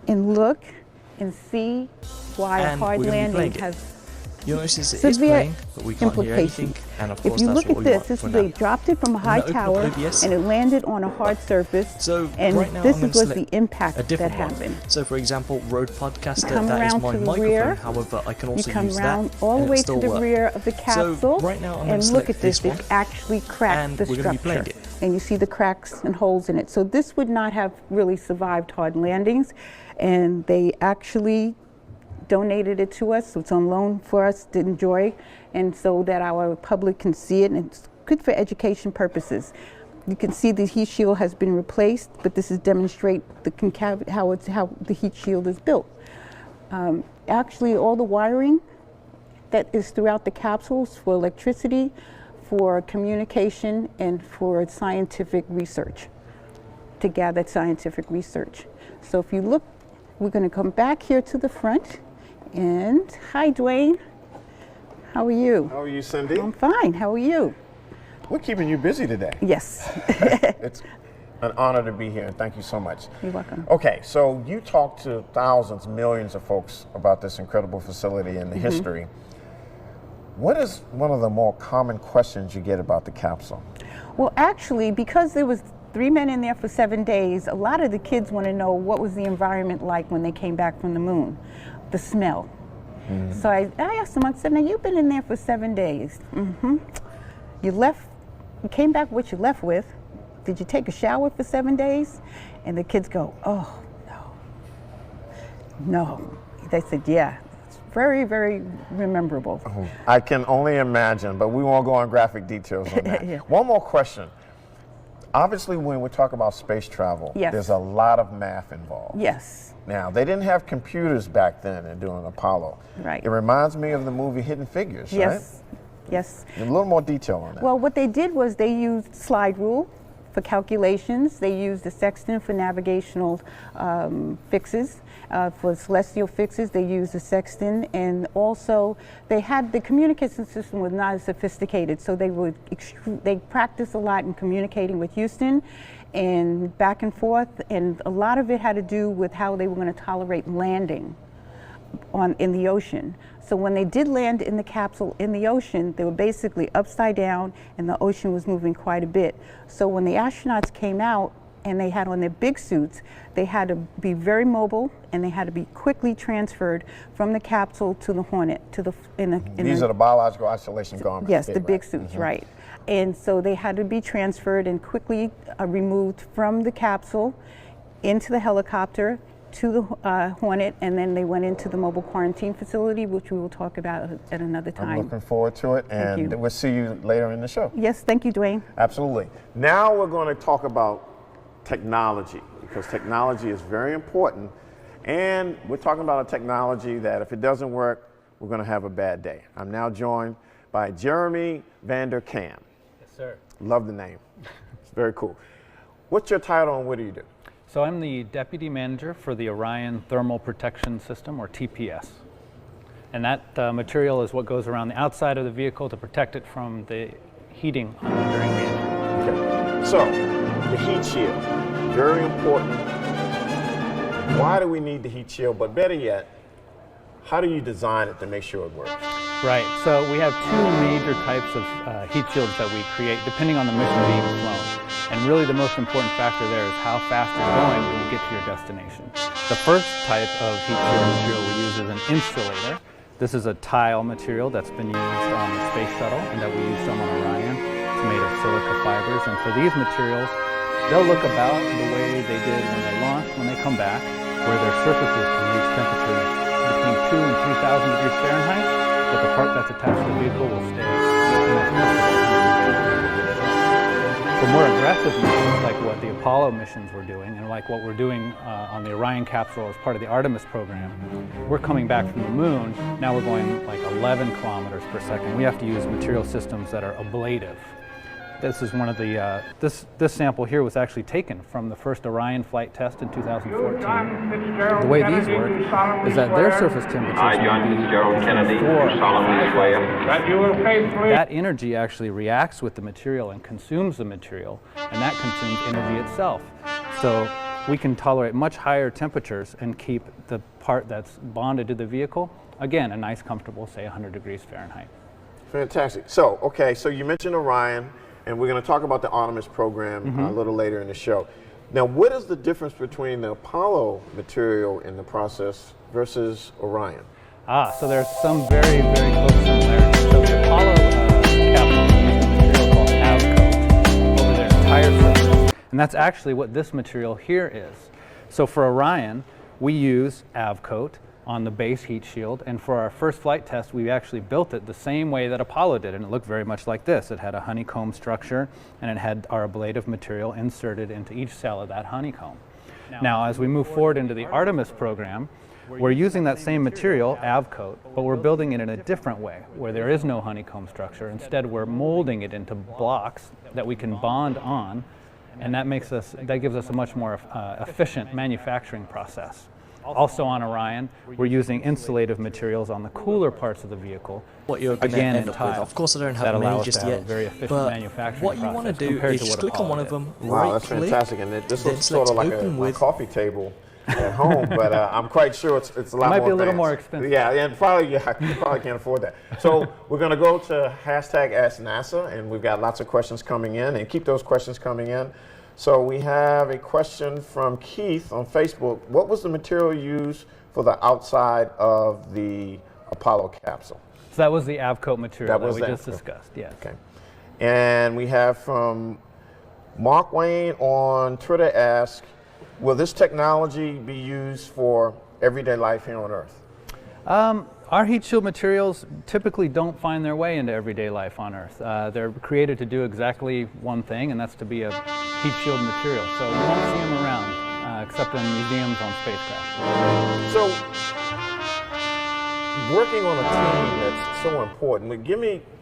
and look and see why a hard landing has you notice it is playing, but we can't hear anything. And of course, if you that's look what at we this, want they dropped it from a high tower and it landed on a hard surface. So and right now, this was the impact that happened. So for example, Road Podcaster, come that is around my to the microphone. rear. However, I can also you come use around that all the and way it to still the work. rear of the capsule. So right now, I'm going and to look at this. one. It actually cracked and the we're going to be structure. playing it. And you see the cracks and holes in it. So this would not have really survived hard landings. And they actually donated it to us, so it's on loan for us to enjoy, and so that our public can see it, and it's good for education purposes. You can see the heat shield has been replaced, but this is demonstrate the how the heat shield is built. Actually, all the wiring that is throughout the capsules for electricity, for communication, and for scientific research, to gather scientific research. So if you look, we're going to come back here to the front. And hi, Dwayne. How are you? How are you, Cindy? I'm fine. How are you? We're keeping you busy today. Yes. It's an honor to be here, and thank you so much. You're welcome. Okay, so you talked to thousands, millions of folks about this incredible facility and the history. What is one of the more common questions you get about the capsule? Well, actually, because there was 3 men in there for 7 days, a lot of the kids want to know what was the environment like when they came back from the moon. The smell. So I asked them, I said, now you've been in there for 7 days. You came back what you left with. Did you take a shower for 7 days? And the kids go, oh, no. They said, yeah, it's very, very memorable. I can only imagine, but we won't go on graphic details on that. Yeah. One more question. Obviously, when we talk about space travel, there's a lot of math involved. Yes. Now, they didn't have computers back then in doing Apollo. Right. It reminds me of the movie Hidden Figures, right? Yes. A little more detail on that. Well, what they did was they used slide rule for calculations. They used the sextant for navigational fixes. For celestial fixes, they used the sextant, and also they had the communication system was not as sophisticated, so they practiced a lot in communicating with Houston and back and forth, and a lot of it had to do with how they were going to tolerate landing in the ocean. So when they did land in the capsule in the ocean, they were basically upside down, and the ocean was moving quite a bit. So when the astronauts came out and they had on their big suits, they had to be very mobile, and they had to be quickly transferred from the capsule to the Hornet. These are the biological isolation garments. Yes, the big suits, right. And so they had to be transferred and quickly removed from the capsule into the helicopter to the Hornet, and then they went into the mobile quarantine facility, which we will talk about at another time. I'm looking forward to it, and we'll see you later in the show. Yes, thank you, Dwayne. Absolutely. Now we're going to talk about technology, because technology is very important, and we're talking about a technology that if it doesn't work, we're going to have a bad day. I'm now joined by Jeremy Vander Kam. Yes, sir. Love the name. It's very cool. What's your title and what do you do? So I'm the Deputy Manager for the Orion Thermal Protection System, or TPS. And that material is what goes around the outside of the vehicle to protect it from the heating during reentry. Okay. So, the heat shield, very important. Why do we need the heat shield? But better yet, how do you design it to make sure it works? Right, so we have two major types of heat shields that we create depending on the mission being flown. And really the most important factor there is how fast you're going when you get to your destination. The first type of heat shield material we use is an insulator. This is a tile material that's been used on the space shuttle and that we use some on Orion. It's made of silica fibers, and for these materials, they'll look about the way they did when they launched, when they come back, where their surfaces can reach temperatures between 2,000 and 3,000 degrees Fahrenheit, but the part that's attached to the vehicle will stay for more aggressive missions, like what the Apollo missions were doing, and like what we're doing on the Orion capsule as part of the Artemis program. We're coming back from the moon, now we're going like 11 kilometers per second. We have to use material systems that are ablative. This is one of the, this sample here was actually taken from the first Orion flight test in 2014. The way these work is that their surface temperature is going to be 4 to 5,000. That energy actually reacts with the material and consumes the material, and that consumes energy itself. So we can tolerate much higher temperatures and keep the part that's bonded to the vehicle, again, a nice comfortable, say 100 degrees Fahrenheit. Fantastic. So, okay, so you mentioned Orion, and we're going to talk about the Artemis program a little later in the show. Now, what is the difference between the Apollo material in the process versus Orion? So there's some very, very close similarities. So the Apollo capsule uses a material called avcoat over their entire surface. And that's actually what this material here is. So for Orion, we use avcoat on the base heat shield, and for our first flight test, we actually built it the same way that Apollo did, and it looked very much like this. It had a honeycomb structure, and it had our ablative material inserted into each cell of that honeycomb. Now, as we move forward into the Artemis program, we're using that same material, avcoat, but we're building it in a different way, where there is no honeycomb structure. Instead, we're molding it into blocks that we can bond on, and that gives us a much more efficient manufacturing process. Also on Orion, we're using insulative materials on the cooler parts of the vehicle. What you're going to end up with. Of course, I don't have many just yet, but what you want to do is just click on one of them, wow, that's fantastic, and this looks sort of like a coffee table at home, but I'm quite sure it's a lot more. It might be a little advanced. more expensive. Yeah, and probably you probably can't afford that. So we're going to go to #AskNASA, and we've got lots of questions coming in, and keep those questions coming in. So we have a question from Keith on Facebook. What was the material used for the outside of the Apollo capsule? So that was the avcoat material that we just discussed, yes. Okay. And we have from Mark Wayne on Twitter ask, will this technology be used for everyday life here on Earth? Our heat shield materials typically don't find their way into everyday life on Earth. They're created to do exactly one thing, and that's to be a heat shield material. So you won't see them around, except in museums on spacecraft. So, working on a team that's so important,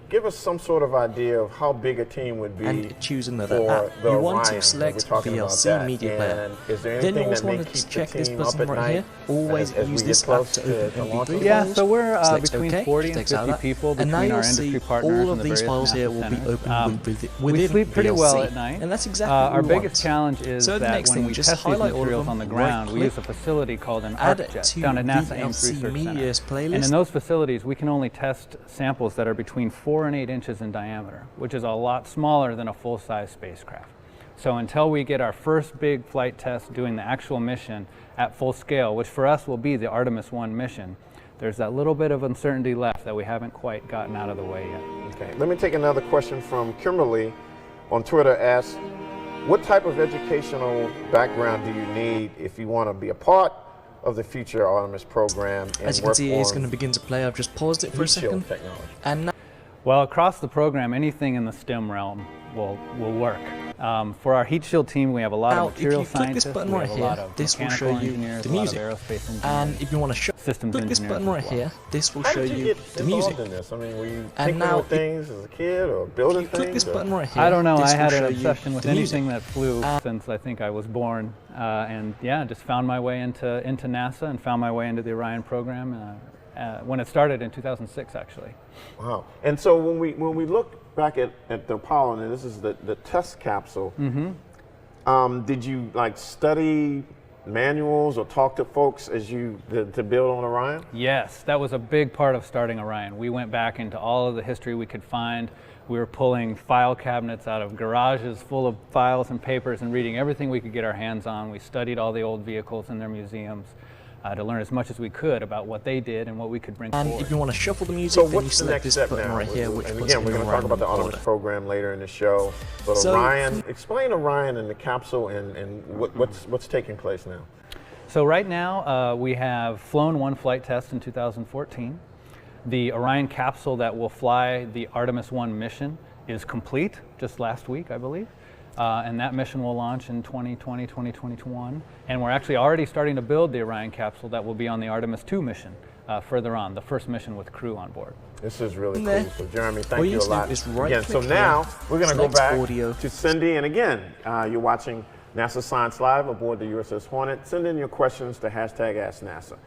give us some sort of idea of how big a team would be. And choose another app. You want to select VLC Media Player. Then you also want to check this button right here. Always use this app to open MP3 Yeah, files. so we're Select between OK, 40 and 50 people between our industry partners all of and the these various files here will be centers. open within We sleep pretty VLC. well at night. And that's exactly our what we biggest want. challenge is So the that next when thing, we just test these highlight all of materials them, on the ground, we right-click, use a facility called an add ArcJet to down at NASA Ames VLC Research Media's Center. playlist. And in those facilities, we can only test samples that are between 4 and 8 inches in diameter, which is a lot smaller than a full-size spacecraft. So until we get our first big flight test doing the actual mission at full scale, which for us will be the Artemis 1 mission, there's that little bit of uncertainty left that we haven't quite gotten out of the way yet. Okay, let me take another question from Kimberly on Twitter. Asks, what type of educational background do you need if you want to be a part of the future Artemis program? And as you can see, it's going to begin to play. I've just paused it for a second. And now well, across the program, anything in the STEM realm will work. For our heat shield team, we have a lot of material scientists. If you click this button right here, this will show you the music. And if you want to click this button right here, this will show you the music. In this? I mean, were you and now things as a kid or building things? Click this button right here. I don't know. I had an obsession with anything that flew since I think I was born, and yeah, just found my way into NASA and found my way into the Orion program. When it started in 2006, actually. Wow! And so when we look back at the Apollo, and this is the test capsule, did you like study manuals or talk to folks as you to build on Orion? Yes, that was a big part of starting Orion. We went back into all of the history we could find. We were pulling file cabinets out of garages full of files and papers and reading everything we could get our hands on. We studied all the old vehicles in their museums. To learn as much as we could about what they did and what we could bring forward. And if you want to shuffle the music, then you select this button right here, which and puts again, we're going to talk about the Artemis order. program later in the show. But so, Orion, explain Orion and the capsule and what's taking place now. So right now, we have flown one flight test in 2014. The Orion capsule that will fly the Artemis 1 mission is complete just last week, I believe. And that mission will launch in 2020, 2021. And we're actually already starting to build the Orion capsule that will be on the Artemis 2 mission further on, the first mission with crew on board. This is really cool. So Jeremy, thank you a lot. Right again, so now we're going to go back audio. to Cindy. And again, you're watching NASA Science Live aboard the USS Hornet. Send in your questions to #AskNASA.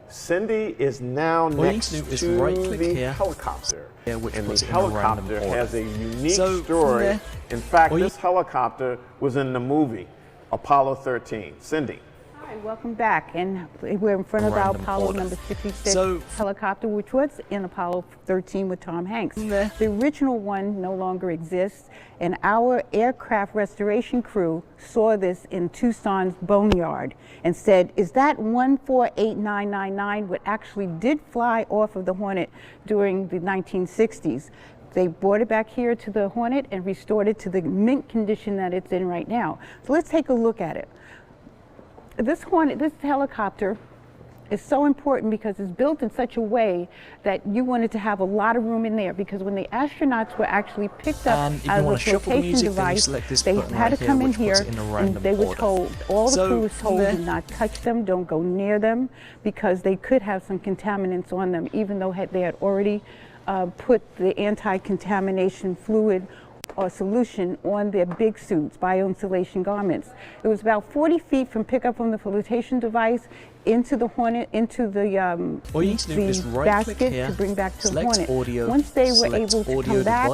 Cindy is now next to the helicopter. Yeah, which and puts the it in a random helicopter order. has a unique story. In fact, this helicopter was in the movie Apollo 13. Cindy. Hi, welcome back. And we're in front of our Apollo number 66 helicopter, which was in Apollo 13 with Tom Hanks. The original one no longer exists, and our aircraft restoration crew saw this in Tucson's boneyard and said, is that 148999 what actually did fly off of the Hornet during the 1960s? They brought it back here to the Hornet and restored it to the mint condition that it's in right now. So let's take a look at it. This Hornet, this helicopter is so important because it's built in such a way that you wanted to have a lot of room in there, because when the astronauts were actually picked up out of the flotation device, they had to come in here and they were told, all the crew was told, do not touch them, don't go near them, because they could have some contaminants on them, even though they had already put the anti-contamination fluid or solution on their big suits, bio-insulation garments. It was about 40 feet from pickup from the flotation device into the Hornet, into the basket to bring back to the Hornet. Once they were able to come back,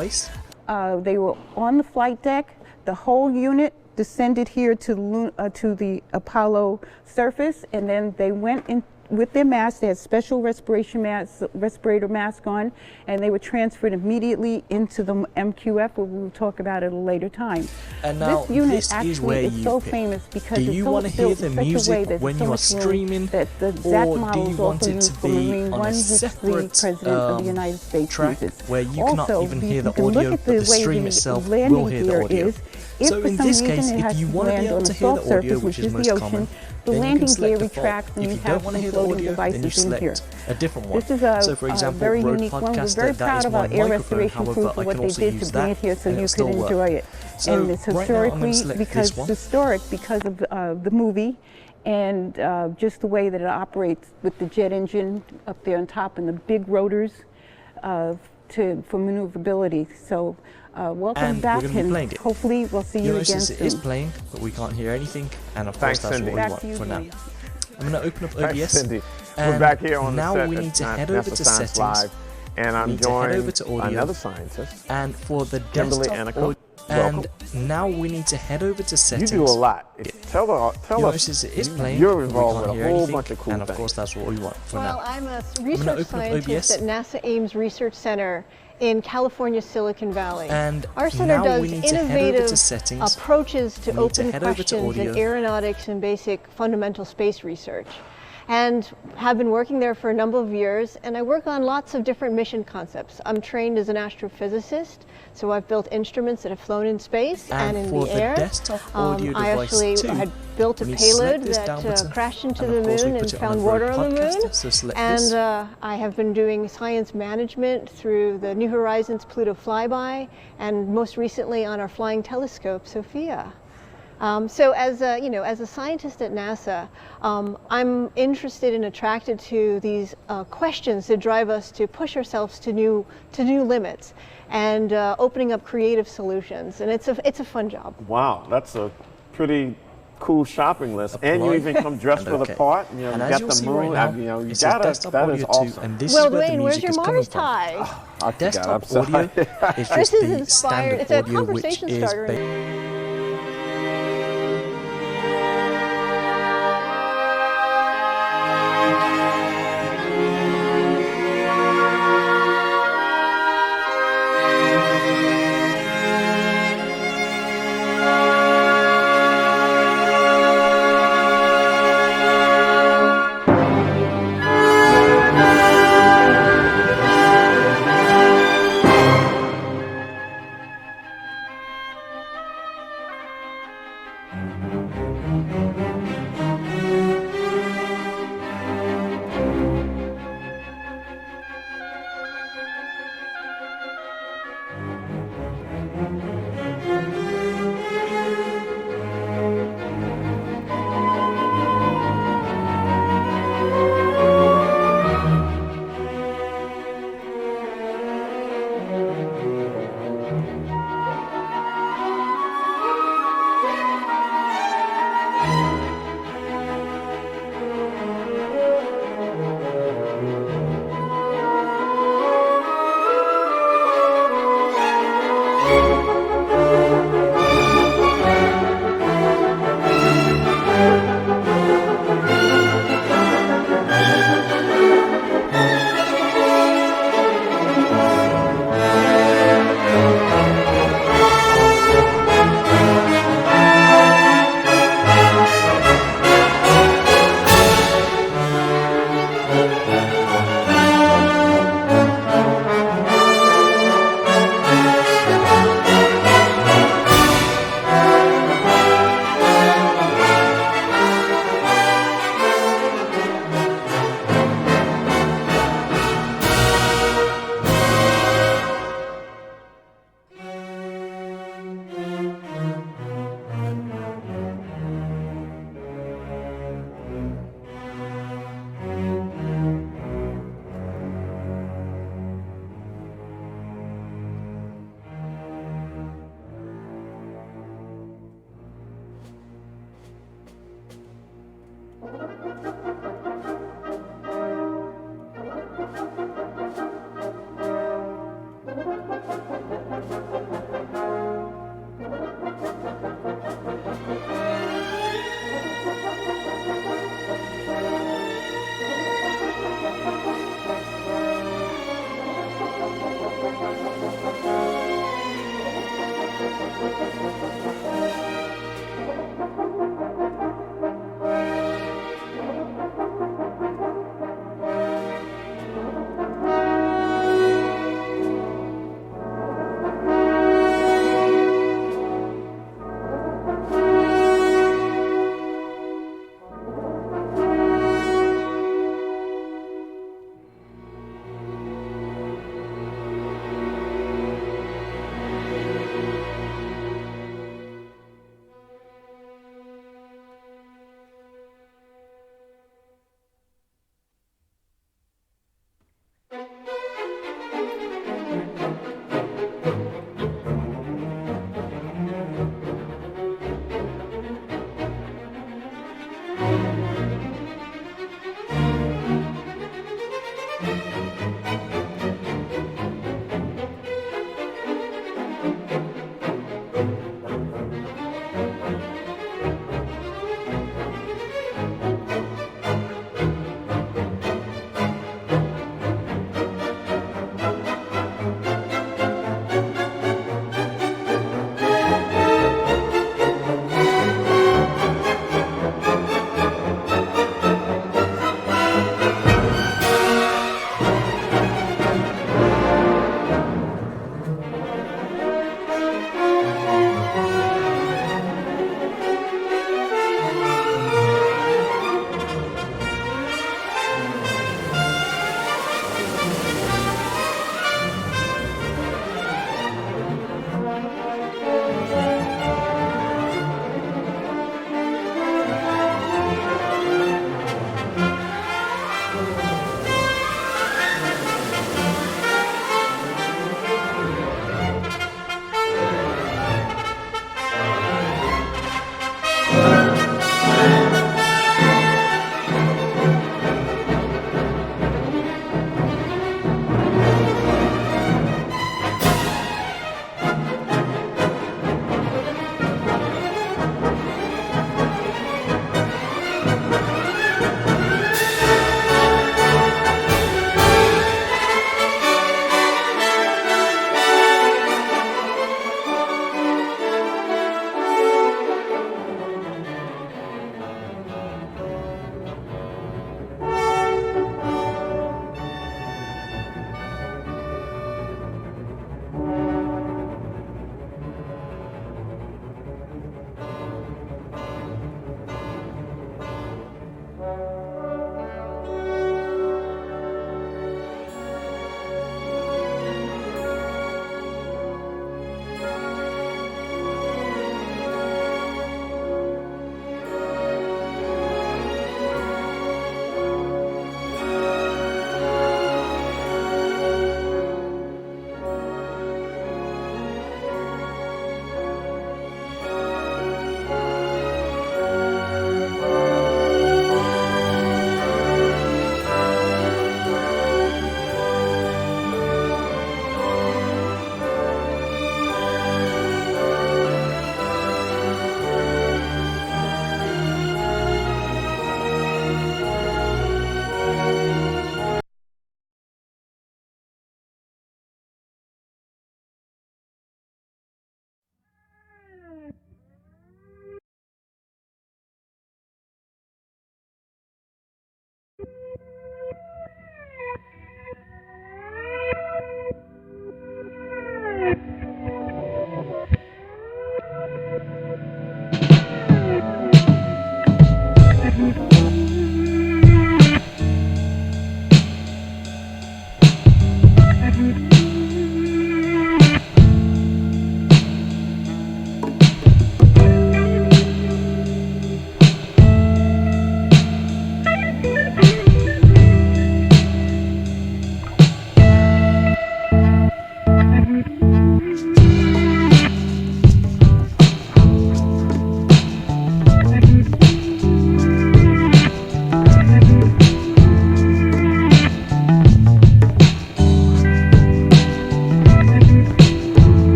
they were on the flight deck. The whole unit descended here to the Apollo surface, and then they went in with their masks. They had special respirator mask on, and they were transferred immediately into the MQF, where we will talk about at a later time. And now this unit this actually is where is you so pick. famous because do it's you so want to hear built the in such a way music that when so you are much room streaming, that the exact or model do you is want also it used to for be Marine on One, a which the separate President of the United States track uses. where you also, cannot even hear the you can look audio, at but the way stream the itself landing will hear the gear audio? is. If So for in some this reason case, it if has you to want to be land able on to a hear soft the audio, surface, which is is the most ocean, common, the then you landing can select gear default. retracts, and If you you have don't want to some hear the floating audio, then you devices in here. select a different one. This is a, So for example, very Road unique one. We're Podcaster, very that proud is of my our air microphone, restoration crew however, for I what can they also did use to bring it that, here so and you it'll could still work. enjoy it. So And it's right now I'm going to historically, select because this one. it's historic because of the movie, and just the way that it operates with the jet engine up there on top and the big rotors for maneuverability. So welcome And back, we're going to be playing and it. hopefully we'll see you again Notice it is soon. playing, but we can't hear anything, and of Thanks, course that's Cindy. what we Back to want you, for now. William. I'm going to open up Thanks, OBS, Cindy. We're and back here on now the set we at need to NASA head over to Science settings, Live, and we I'm need to head over joined to by audio, another scientist. and for the Kimberly desktop Annika, and now we need to head over to You settings. do a lot. Tell You us. notice it is playing, You're but we involved can't with a hear whole anything, bunch of cool and of things. course that's what we want for Well, now. I'm a open research up scientist OBS. at NASA Ames Research Center in California, Silicon Valley. And our center now does we need to head over to innovative settings. approaches to We need to open head over to questions in audio. aeronautics and basic fundamental space research. And have been working there for a number of years, and I work on lots of different mission concepts. I'm trained as an astrophysicist, so I've built instruments that have flown in space and in for the the air. desktop audio I device actually too, had built a we need to select payload this that down button, crashed into and the of course we moon put and it on found a water Road on the moon. Podcaster, so select this. And I have been doing science management through the New Horizons Pluto flyby, and most recently on our flying telescope, SOFIA. So as a scientist at NASA, I'm interested and attracted to these questions that drive us to push ourselves to new limits, and opening up creative solutions. And it's a fun job. Wow, that's a pretty cool shopping list, and you even come dressed for the part. You know, and you as got you'll the see moon. right now, You it says gotta. desktop That audio is too, awesome. and this Well, is where the Dwayne, where's music your is coming Mars from. tie? I Desktop forgot, I'm audio sorry. is This just is the inspired. standard It's a audio, which conversation is starter.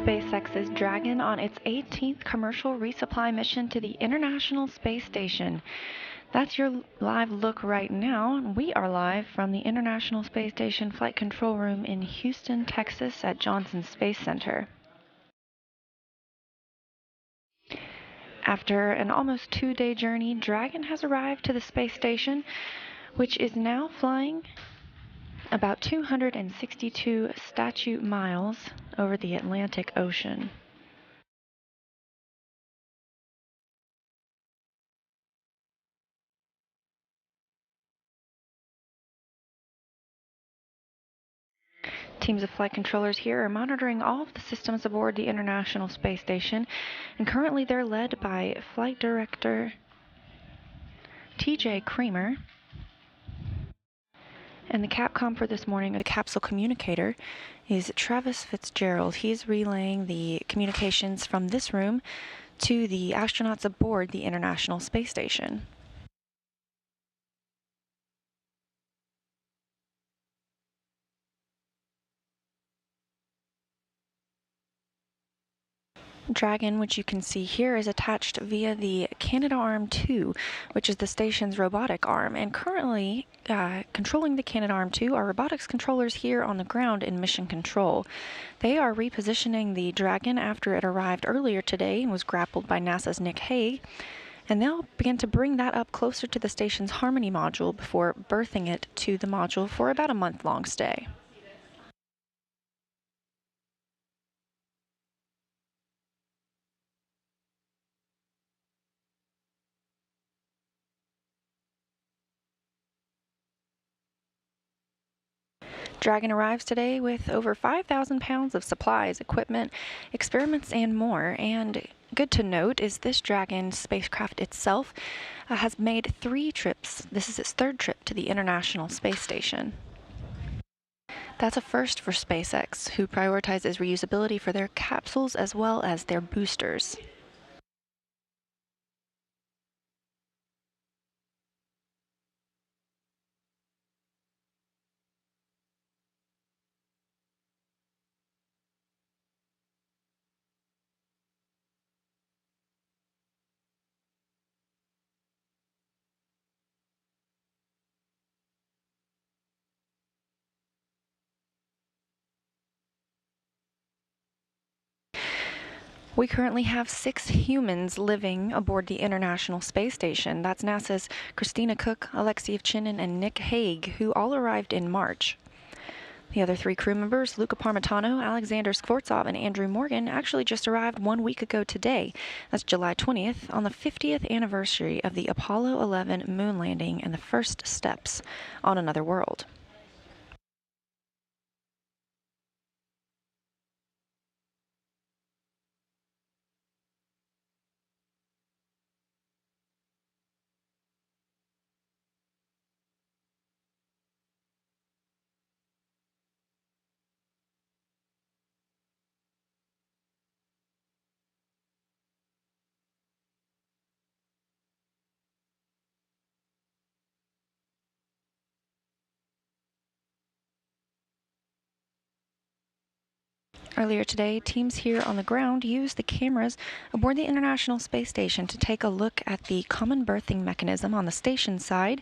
SpaceX's Dragon on its 18th commercial resupply mission to the International Space Station. That's your live look right now. We are live from the International Space Station Flight Control Room in Houston, Texas at Johnson Space Center. After an almost 2-day journey, Dragon has arrived to the space station, which is now flying about 262 statute miles over the Atlantic Ocean. Teams of flight controllers here are monitoring all of the systems aboard the International Space Station, and currently they're led by Flight Director TJ Creamer. And the Capcom for this morning, or the capsule communicator, is Travis Fitzgerald. He's relaying the communications from this room to the astronauts aboard the International Space Station. Dragon, which you can see here, is attached via the Canadarm2, which is the station's robotic arm. And currently, controlling the Canadarm2 are robotics controllers here on the ground in mission control. They are repositioning the Dragon after it arrived earlier today and was grappled by NASA's Nick Hague. And they'll begin to bring that up closer to the station's Harmony module before berthing it to the module for about a month-long stay. Dragon arrives today with over 5,000 pounds of supplies, equipment, experiments, and more. And good to note is this Dragon spacecraft itself has made 3 trips. This is its 3rd trip to the International Space Station. That's a first for SpaceX, who prioritizes reusability for their capsules as well as their boosters. We currently have 6 humans living aboard the International Space Station. That's NASA's Christina Koch, Alexei Ovchinin, and Nick Hague, who all arrived in March. The other 3 crew members, Luca Parmitano, Alexander Skvortsov, and Andrew Morgan, actually just arrived 1 week ago today. That's July 20th, on the 50th anniversary of the Apollo 11 moon landing and the first steps on another world. Earlier today, teams here on the ground used the cameras aboard the International Space Station to take a look at the common berthing mechanism on the station side.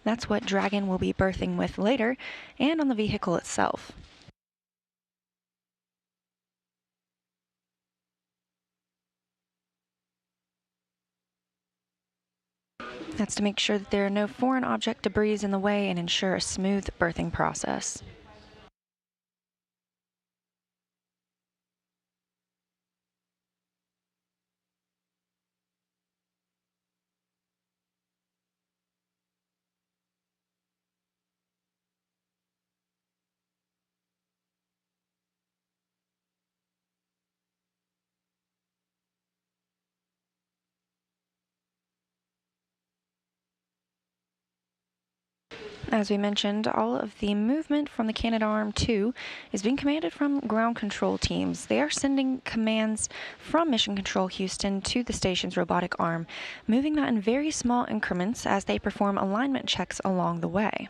That's what Dragon will be berthing with later, and on the vehicle itself. That's to make sure that there are no foreign object debris in the way and ensure a smooth berthing process. As we mentioned, all of the movement from the Canadarm2 is being commanded from ground control teams. They are sending commands from Mission Control Houston to the station's robotic arm, moving that in very small increments as they perform alignment checks along the way.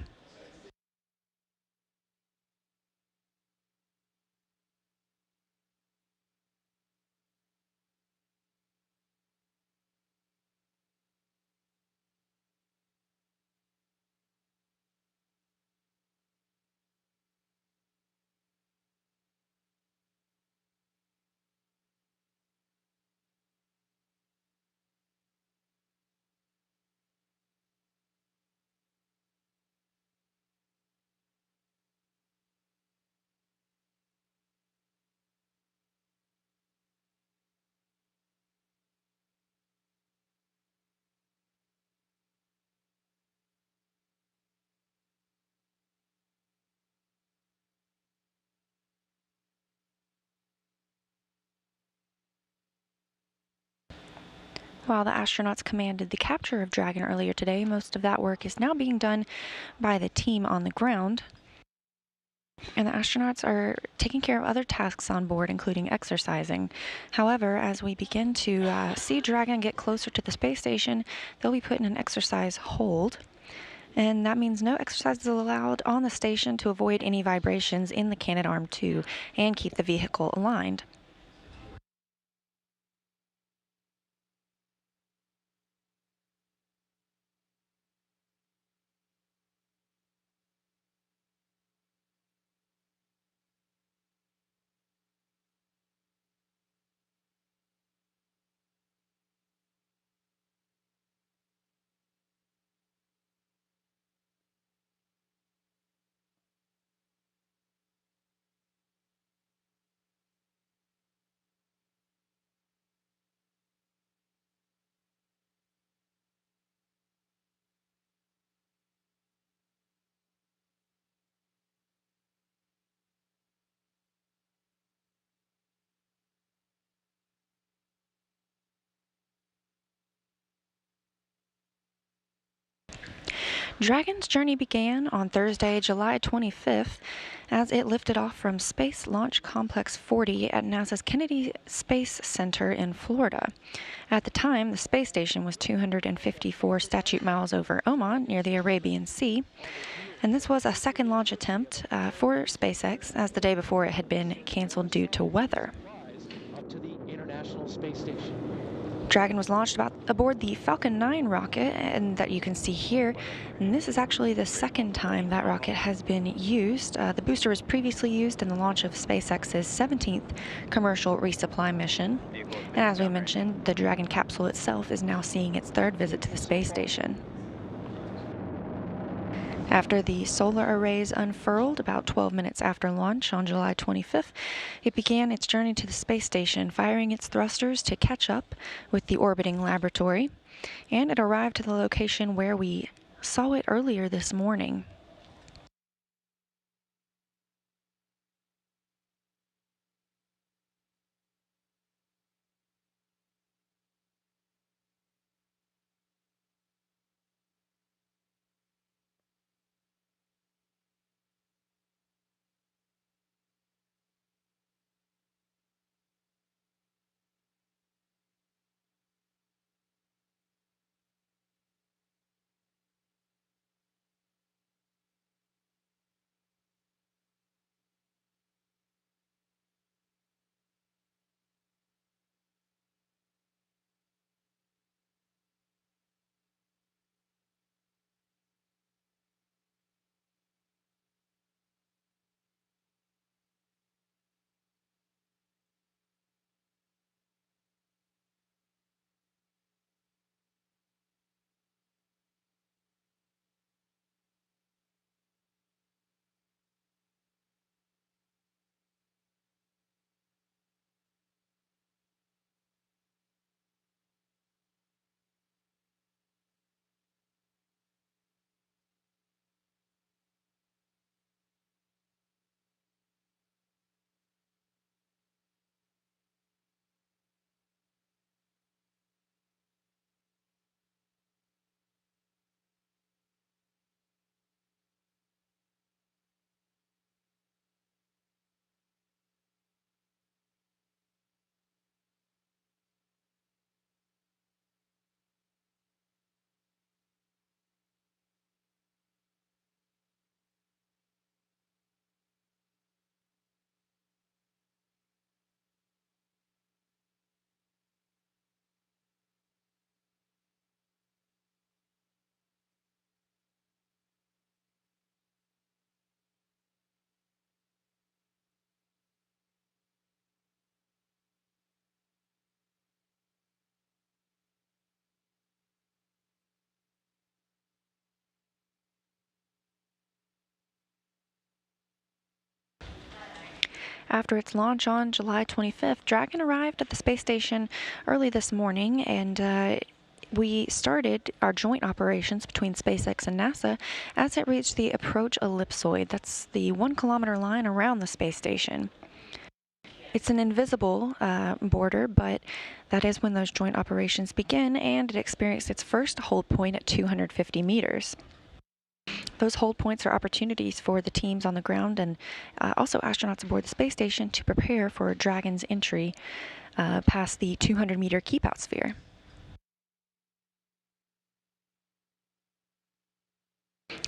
While the astronauts commanded the capture of Dragon earlier today, most of that work is now being done by the team on the ground. And the astronauts are taking care of other tasks on board, including exercising. However, as we begin to see Dragon get closer to the space station, they'll be put in an exercise hold. And that means no exercise is allowed on the station to avoid any vibrations in the Canadarm2 and keep the vehicle aligned. Dragon's journey began on Thursday, July 25th, as it lifted off from Space Launch Complex 40 at NASA's Kennedy Space Center in Florida. At the time, the space station was 254 statute miles over Oman, near the Arabian Sea. And this was a second launch attempt for SpaceX, as the day before it had been canceled due to weather. Up to the International Space Station. Dragon was launched aboard the Falcon 9 rocket, and that you can see here. And this is actually the second time that rocket has been used. The booster was previously used in the launch of SpaceX's 17th commercial resupply mission. And as we mentioned, the Dragon capsule itself is now seeing its third visit to the space station. After the solar arrays unfurled about 12 minutes after launch on July 25th, it began its journey to the space station, firing its thrusters to catch up with the orbiting laboratory, and it arrived to the location where we saw it earlier this morning. After its launch on July 25th, Dragon arrived at the space station early this morning, and we started our joint operations between SpaceX and NASA as it reached the approach ellipsoid. That's the 1 kilometer line around the space station. It's an invisible border, but that is when those joint operations begin, and it experienced its first hold point at 250 meters. Those hold points are opportunities for the teams on the ground and also astronauts aboard the space station to prepare for Dragon's entry past the 200-meter keep-out sphere.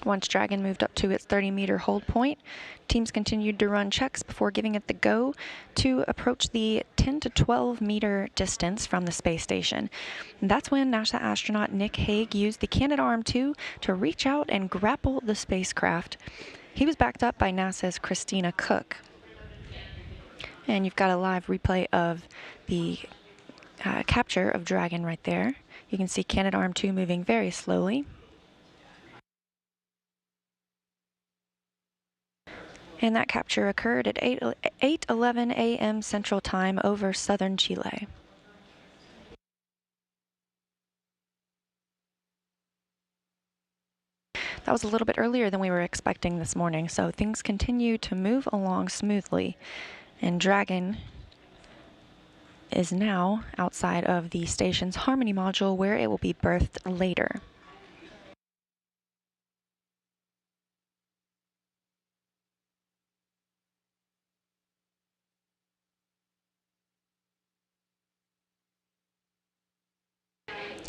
Once Dragon moved up to its 30-meter hold point, teams continued to run checks before giving it the go to approach the 10 to 12-meter distance from the space station. And that's when NASA astronaut Nick Hague used the Canadarm2 to reach out and grapple the spacecraft. He was backed up by NASA's Christina Cook. And you've got a live replay of the capture of Dragon right there. You can see Canadarm2 moving very slowly. And that capture occurred at 8:11 a.m. Central Time over southern Chile. That was a little bit earlier than we were expecting this morning, so things continue to move along smoothly. And Dragon is now outside of the station's Harmony module, where it will be berthed later.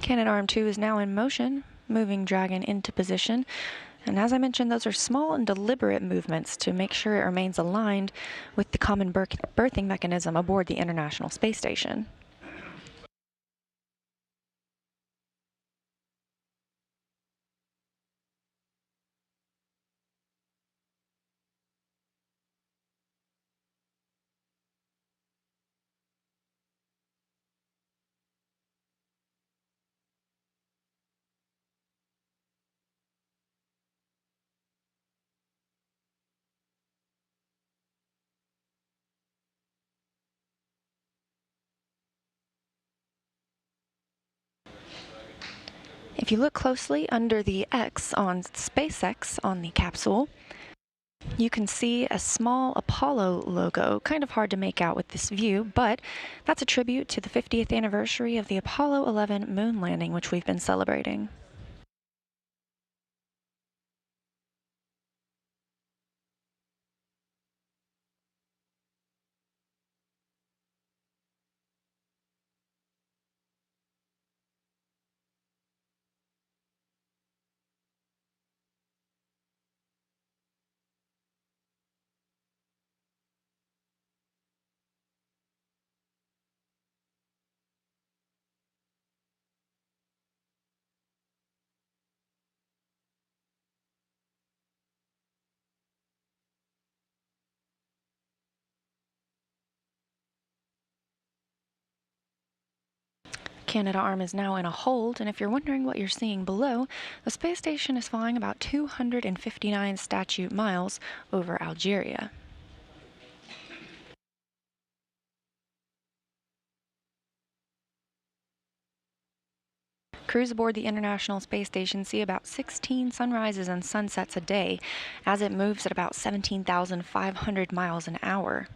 Canadarm2 is now in motion, moving Dragon into position. And as I mentioned, those are small and deliberate movements to make sure it remains aligned with the common berthing mechanism aboard the International Space Station. If you look closely under the X on SpaceX on the capsule, you can see a small Apollo logo, kind of hard to make out with this view, but that's a tribute to the 50th anniversary of the Apollo 11 moon landing, which we've been celebrating. Canadarm is now in a hold, and if you're wondering what you're seeing below, the space station is flying about 259 statute miles over Algeria. Crews aboard the International Space Station see about 16 sunrises and sunsets a day as it moves at about 17,500 miles an hour.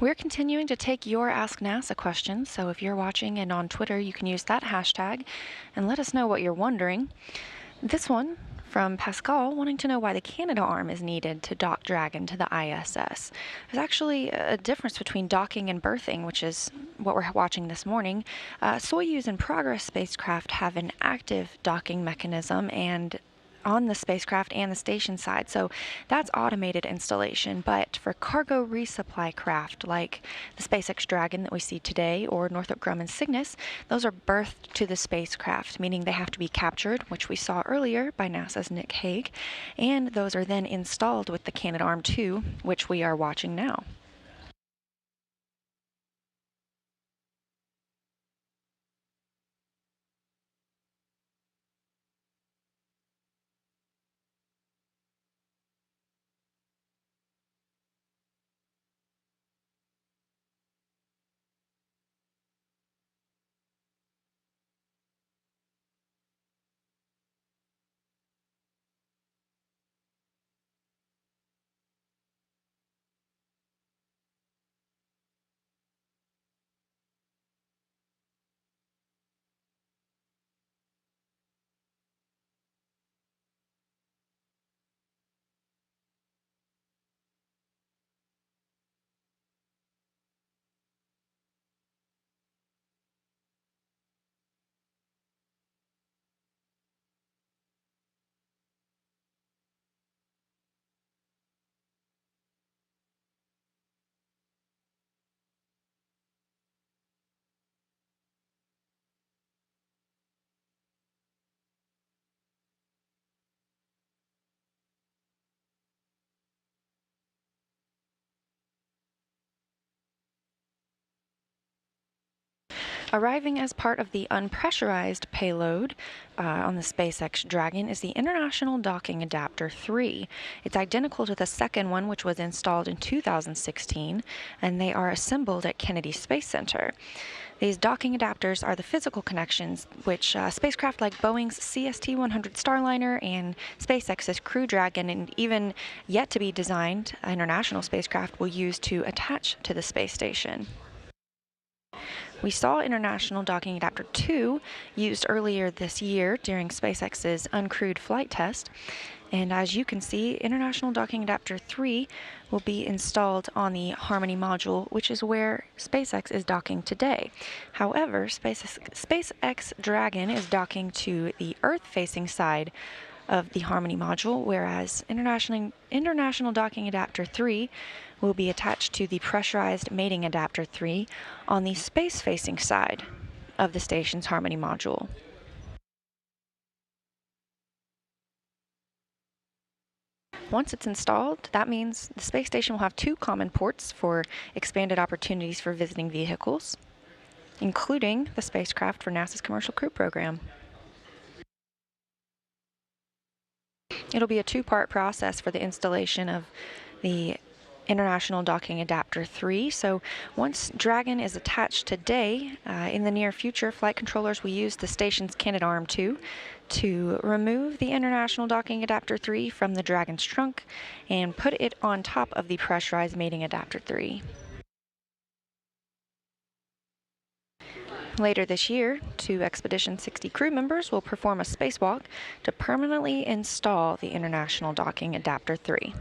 We're continuing to take your Ask NASA questions, so if you're watching and on Twitter, you can use that hashtag and let us know what you're wondering. This one from Pascal wanting to know why the Canada arm is needed to dock Dragon to the ISS. There's actually a difference between docking and berthing, which is what we're watching this morning. Soyuz and Progress spacecraft have an active docking mechanism and on the spacecraft and the station side, so that's automated installation. But for cargo resupply craft like the SpaceX Dragon that we see today or Northrop Grumman's Cygnus, those are berthed to the spacecraft, meaning they have to be captured, which we saw earlier by NASA's Nick Hague, and those are then installed with the Canadarm2, which we are watching now. Arriving as part of the unpressurized payload on the SpaceX Dragon is the International Docking Adapter 3. It's identical to the second one, which was installed in 2016, and they are assembled at Kennedy Space Center. These docking adapters are the physical connections which spacecraft like Boeing's CST-100 Starliner and SpaceX's Crew Dragon and even yet to be designed international spacecraft will use to attach to the space station. We saw International Docking Adapter 2 used earlier this year during SpaceX's uncrewed flight test. And as you can see, International Docking Adapter 3 will be installed on the Harmony module, which is where SpaceX is docking today. However, SpaceX Dragon is docking to the Earth-facing side of the Harmony module, whereas International Docking Adapter 3 will be attached to the pressurized mating adapter 3 on the space-facing side of the station's Harmony module. Once it's installed, that means the space station will have two common ports for expanded opportunities for visiting vehicles, including the spacecraft for NASA's Commercial Crew Program. It'll be a two-part process for the installation of the International Docking Adapter 3. So once Dragon is attached today, in the near future, flight controllers will use the station's Canadarm2 to remove the International Docking Adapter 3 from the Dragon's trunk and put it on top of the pressurized mating adapter 3. Later this year, 2 Expedition 60 crew members will perform a spacewalk to permanently install the International Docking Adapter 3.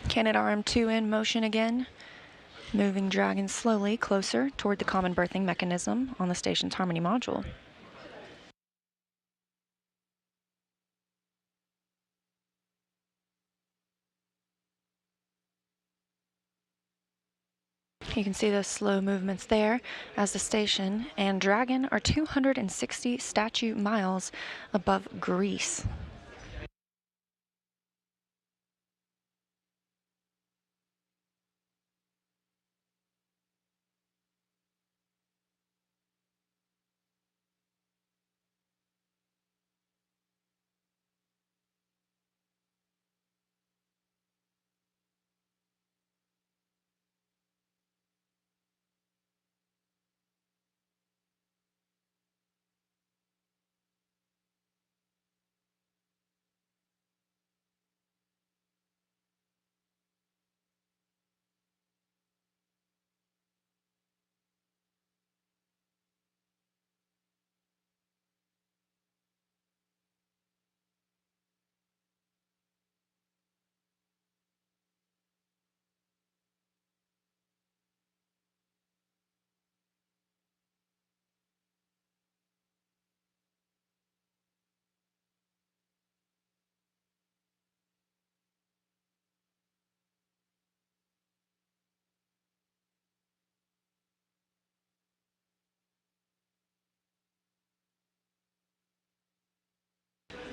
Canadarm2 in motion again, moving Dragon slowly closer toward the common berthing mechanism on the station's Harmony module. You can see those slow movements there as the station and Dragon are 260 statute miles above Greece.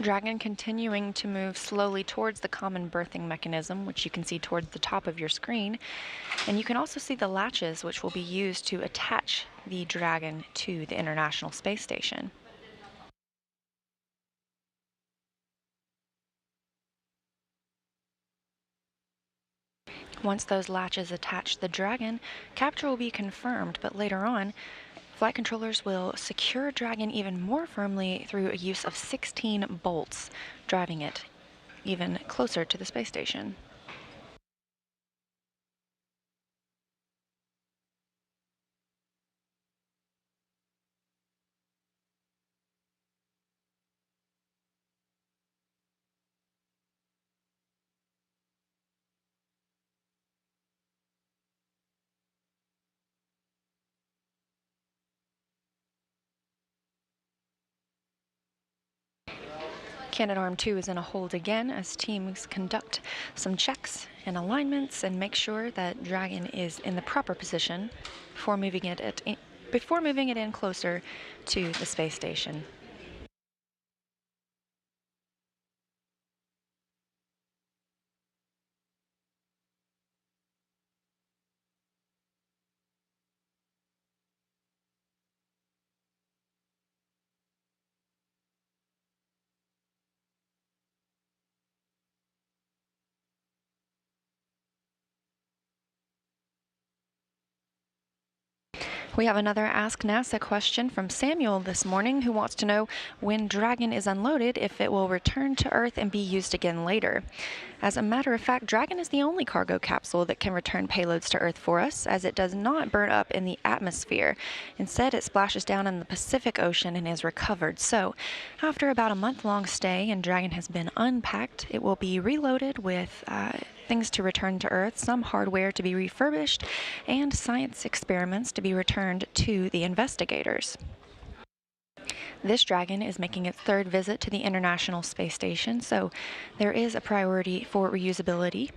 Dragon continuing to move slowly towards the common berthing mechanism, which you can see towards the top of your screen. And you can also see the latches, which will be used to attach the Dragon to the International Space Station. Once those latches attach the Dragon, capture will be confirmed, but later on, flight controllers will secure Dragon even more firmly through a use of 16 bolts, driving it even closer to the space station. Canadarm2 is in a hold again as teams conduct some checks and alignments and make sure that Dragon is in the proper position before moving it in closer to the space station. We have another Ask NASA question from Samuel this morning, who wants to know when Dragon is unloaded, if it will return to Earth and be used again later. As a matter of fact, Dragon is the only cargo capsule that can return payloads to Earth for us, as it does not burn up in the atmosphere. Instead, it splashes down in the Pacific Ocean and is recovered. So, after about a month-long stay and Dragon has been unpacked, it will be reloaded with things to return to Earth, some hardware to be refurbished, and science experiments to be returned to the investigators. This Dragon is making its third visit to the International Space Station, so there is a priority for reusability.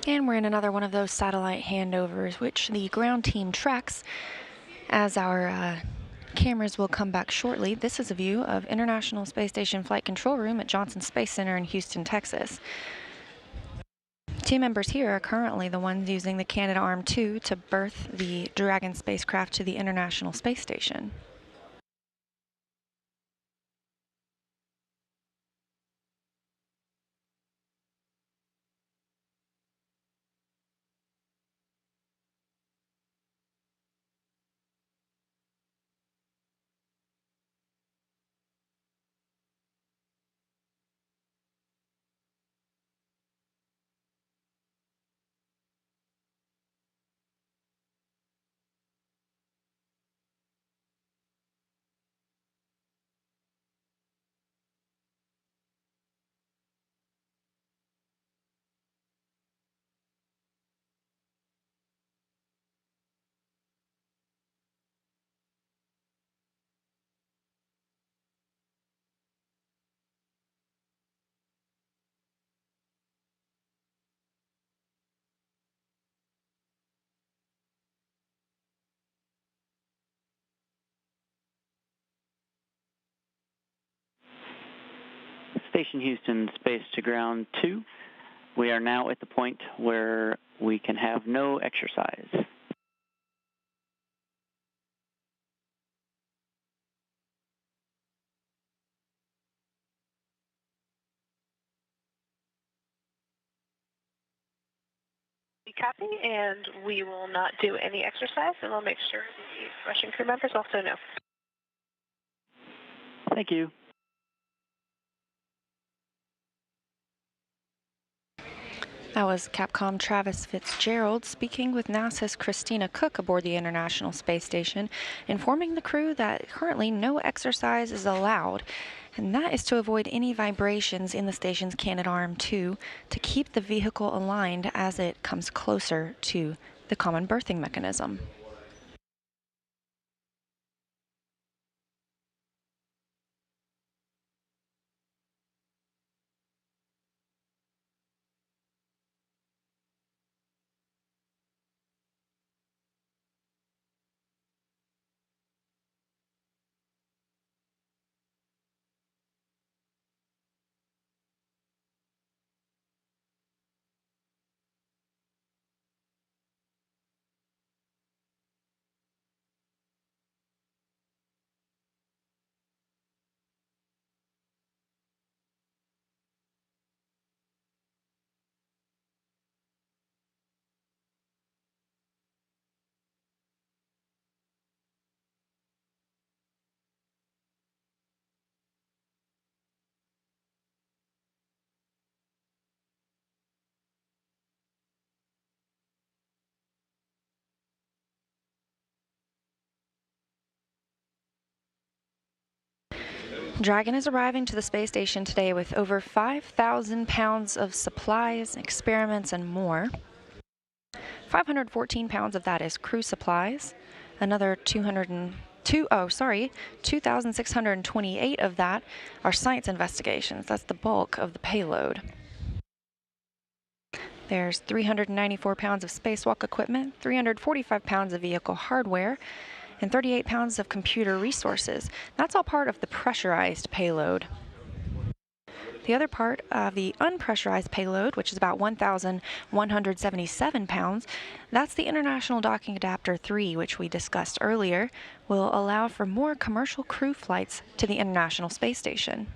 And we're in another one of those satellite handovers, which the ground team tracks as our cameras will come back shortly. This is a view of International Space Station Flight Control Room at Johnson Space Center in Houston, Texas. Team members here are currently the ones using the Canadarm2 to berth the Dragon spacecraft to the International Space Station. Station Houston, space to ground 2. We are now at the point where we can have no exercise. Copy, and we will not do any exercise, and we'll make sure the Russian crew members also know. Thank you. That was Capcom Travis Fitzgerald speaking with NASA's Christina Cook aboard the International Space Station, informing the crew that currently no exercise is allowed, and that is to avoid any vibrations in the station's Canadarm2 to keep the vehicle aligned as it comes closer to the common berthing mechanism. Dragon is arriving to the space station today with over 5,000 pounds of supplies, experiments, and more. 514 pounds of that is crew supplies. Another 2,628 of that are science investigations. That's the bulk of the payload. There's 394 pounds of spacewalk equipment, 345 pounds of vehicle hardware, and 38 pounds of computer resources. That's all part of the pressurized payload. The other part of the unpressurized payload, which is about 1,177 pounds, that's the International Docking Adapter 3, which we discussed earlier, will allow for more commercial crew flights to the International Space Station.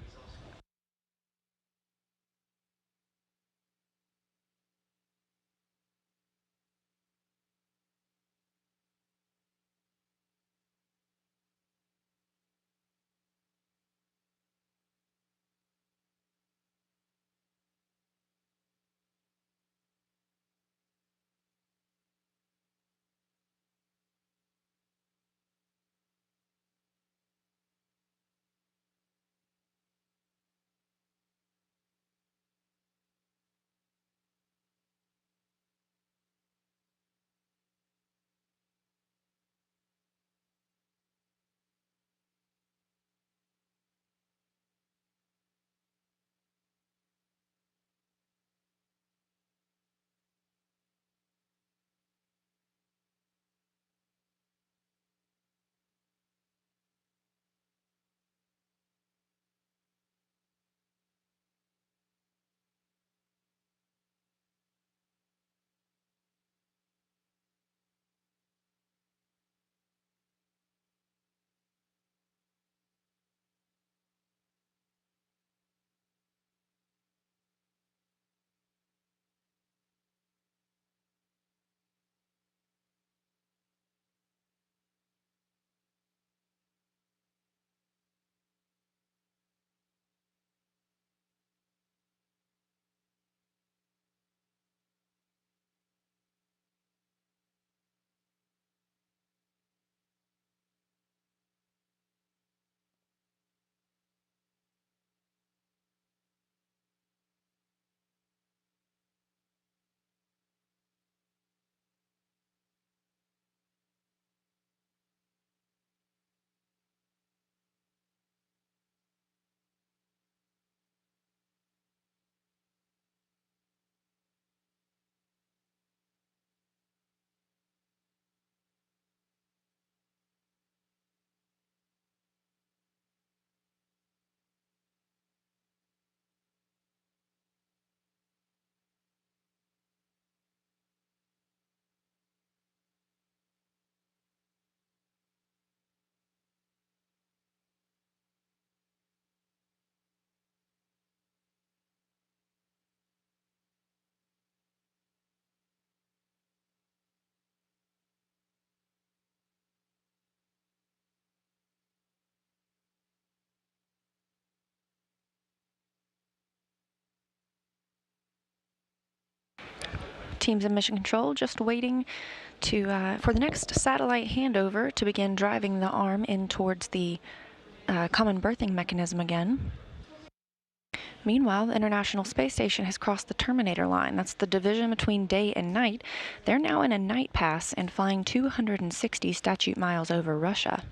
Teams in Mission Control just waiting for the next satellite handover to begin driving the arm in towards the common berthing mechanism again. Meanwhile, the International Space Station has crossed the Terminator line. That's the division between day and night. They're now in a night pass and flying 260 statute miles over Russia.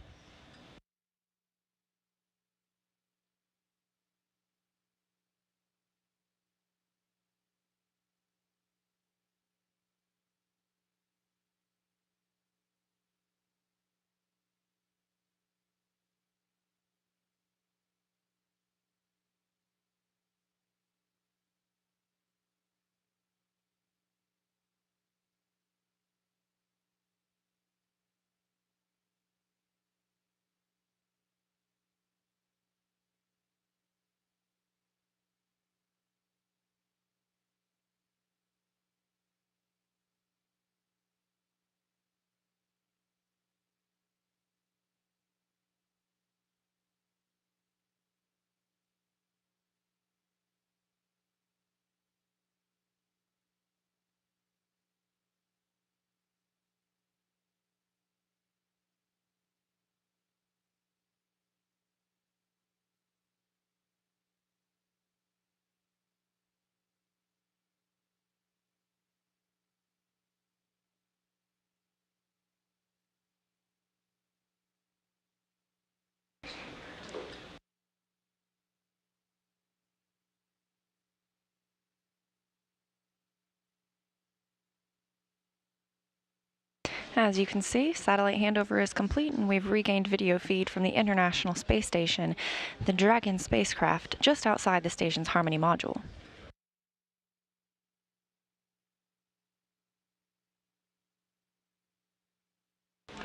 As you can see, satellite handover is complete and we've regained video feed from the International Space Station, the Dragon spacecraft, just outside the station's Harmony module.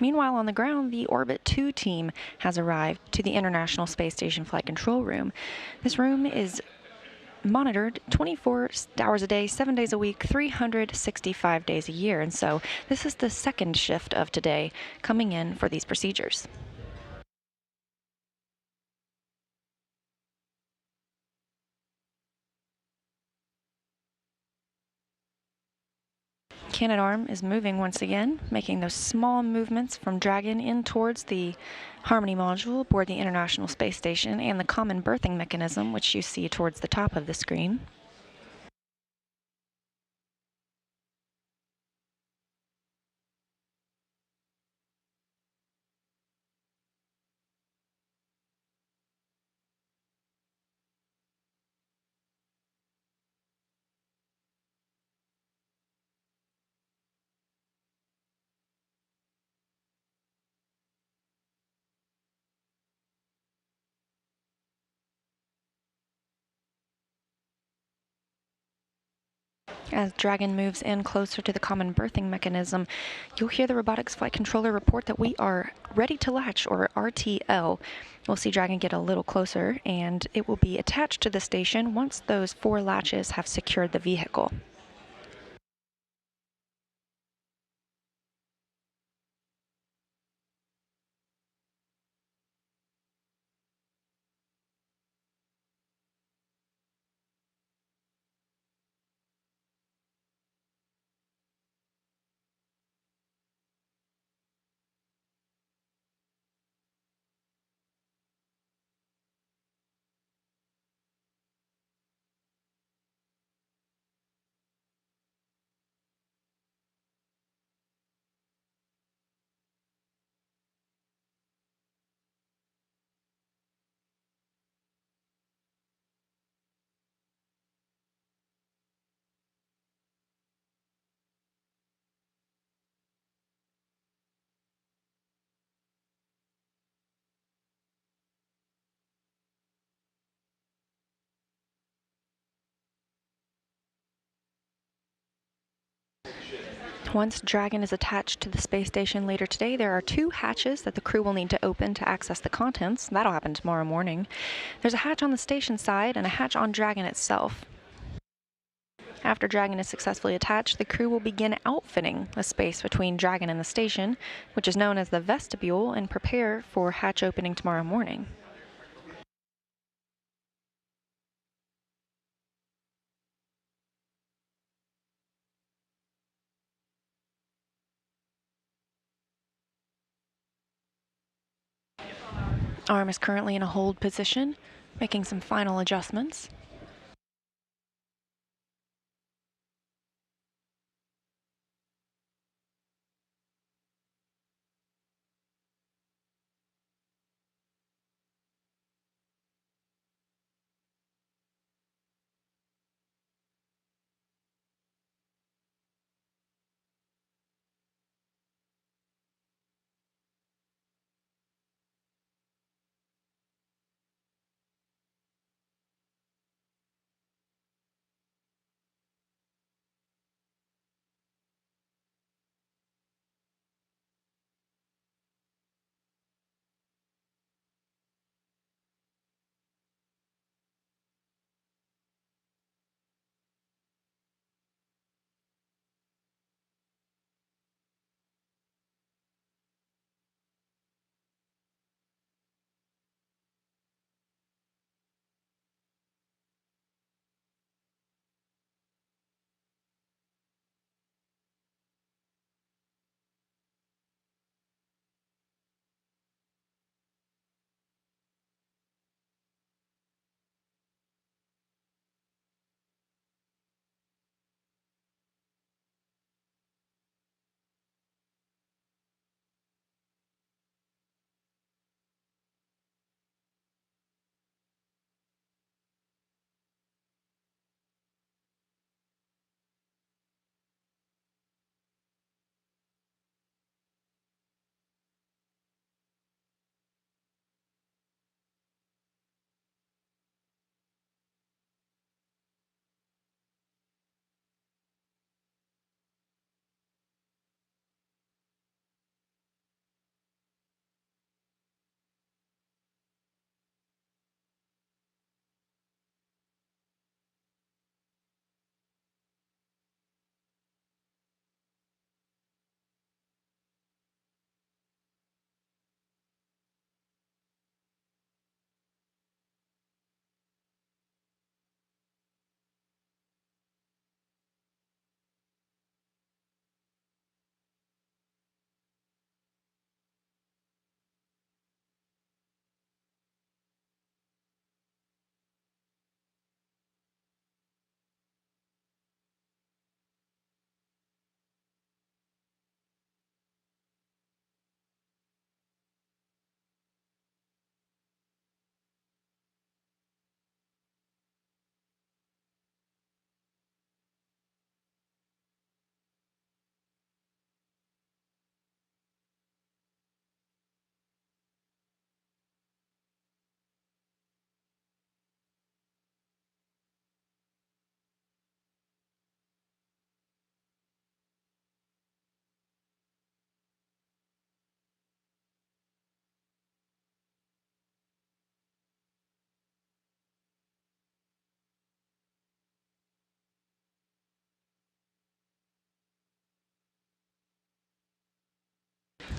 Meanwhile, on the ground, the Orbit 2 team has arrived to the International Space Station Flight Control Room. This room is monitored 24 hours a day, 7 days a week, 365 days a year. And so this is the second shift of today coming in for these procedures. Canadarm is moving once again, making those small movements from Dragon in towards the Harmony module aboard the International Space Station and the common berthing mechanism, which you see towards the top of the screen. As Dragon moves in closer to the common berthing mechanism, you'll hear the robotics flight controller report that we are ready to latch, or RTL. We'll see Dragon get a little closer, and it will be attached to the station once those 4 latches have secured the vehicle. Once Dragon is attached to the space station later today, there are 2 hatches that the crew will need to open to access the contents. That'll happen tomorrow morning. There's a hatch on the station side and a hatch on Dragon itself. After Dragon is successfully attached, the crew will begin outfitting the space between Dragon and the station, which is known as the vestibule, and prepare for hatch opening tomorrow morning. Arm is currently in a hold position, making some final adjustments.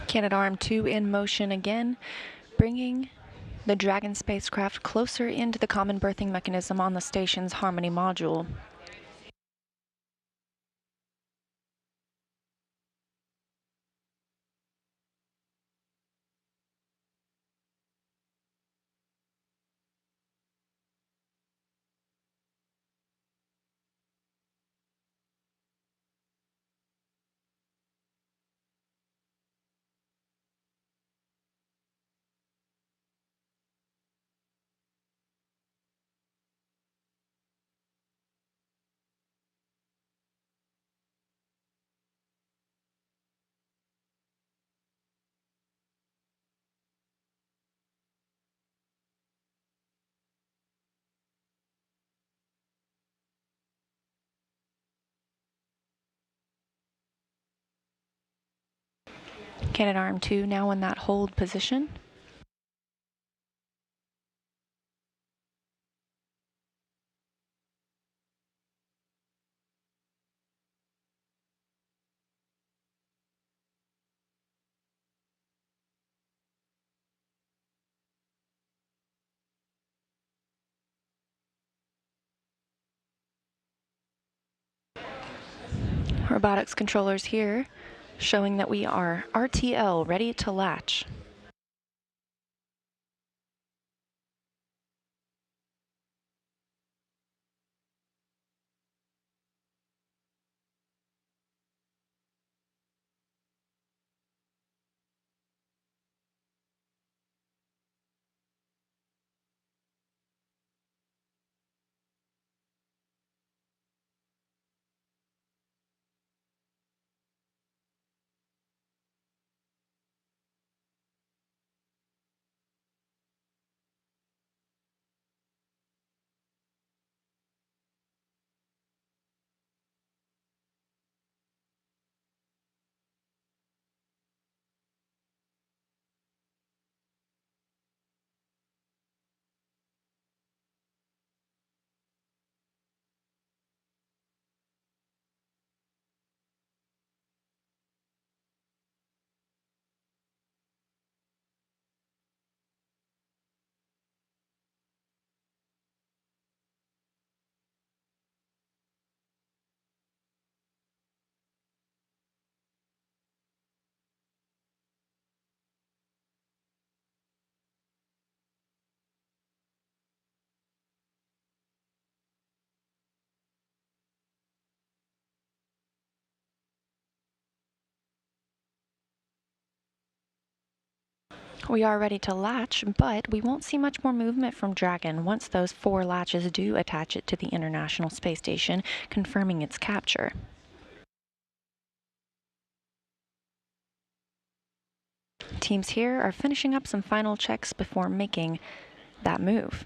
Canadarm2 in motion again, bringing the Dragon spacecraft closer into the common berthing mechanism on the station's Harmony module. Canadarm2 now in that hold position. Robotics controllers here, showing that we are RTL, ready to latch. We are ready to latch, but we won't see much more movement from Dragon once those 4 latches do attach it to the International Space Station, confirming its capture. Teams here are finishing up some final checks before making that move.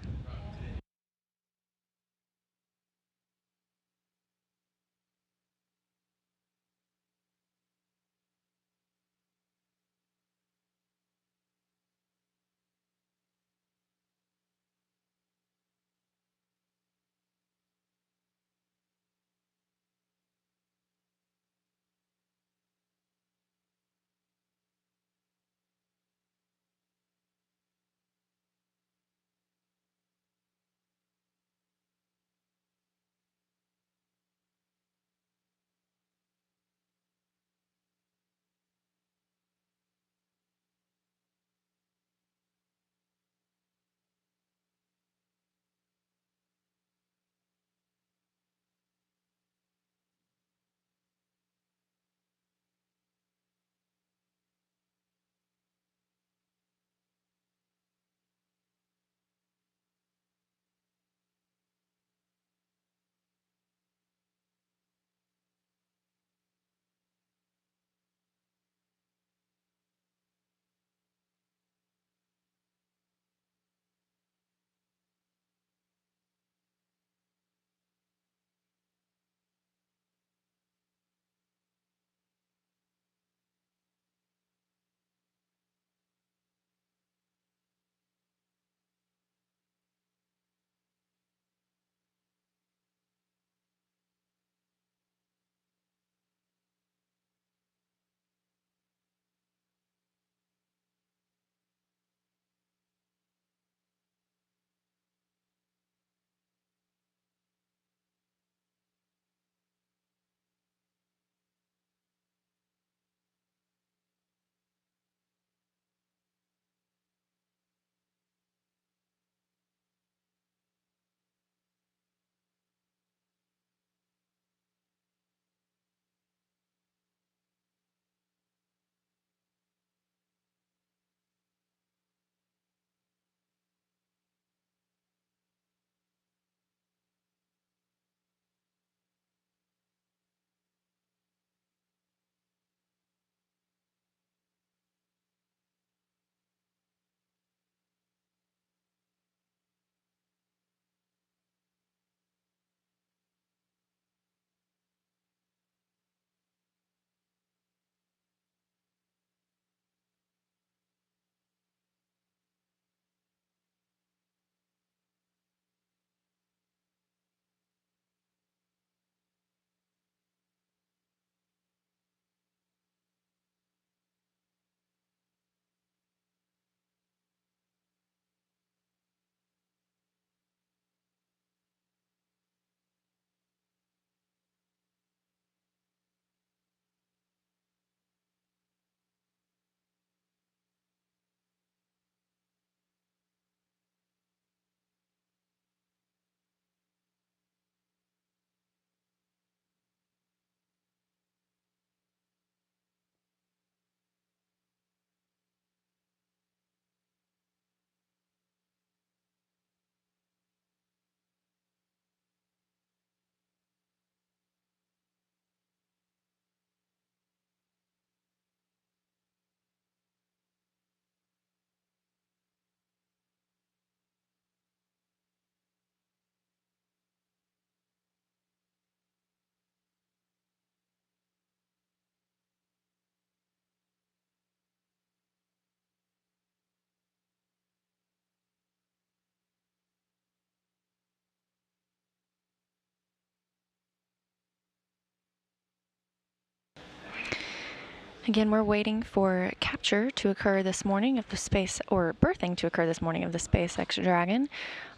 Again, we're waiting for capture to occur this morning of the berthing to occur this morning of the SpaceX Dragon.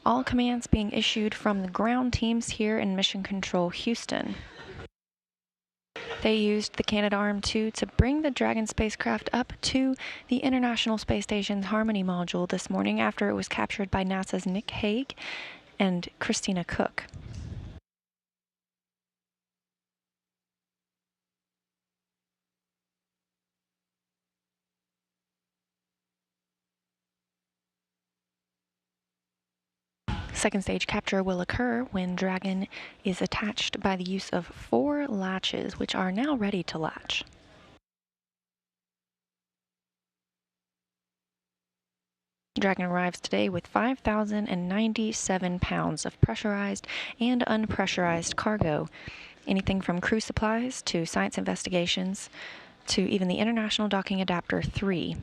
All commands being issued from the ground teams here in Mission Control Houston. They used the Canadarm2 to bring the Dragon spacecraft up to the International Space Station's Harmony module this morning after it was captured by NASA's Nick Hague and Christina Cook. Second stage capture will occur when Dragon is attached by the use of 4 latches, which are now ready to latch. Dragon arrives today with 5,097 pounds of pressurized and unpressurized cargo, anything from crew supplies to science investigations to even the International Docking Adapter 3.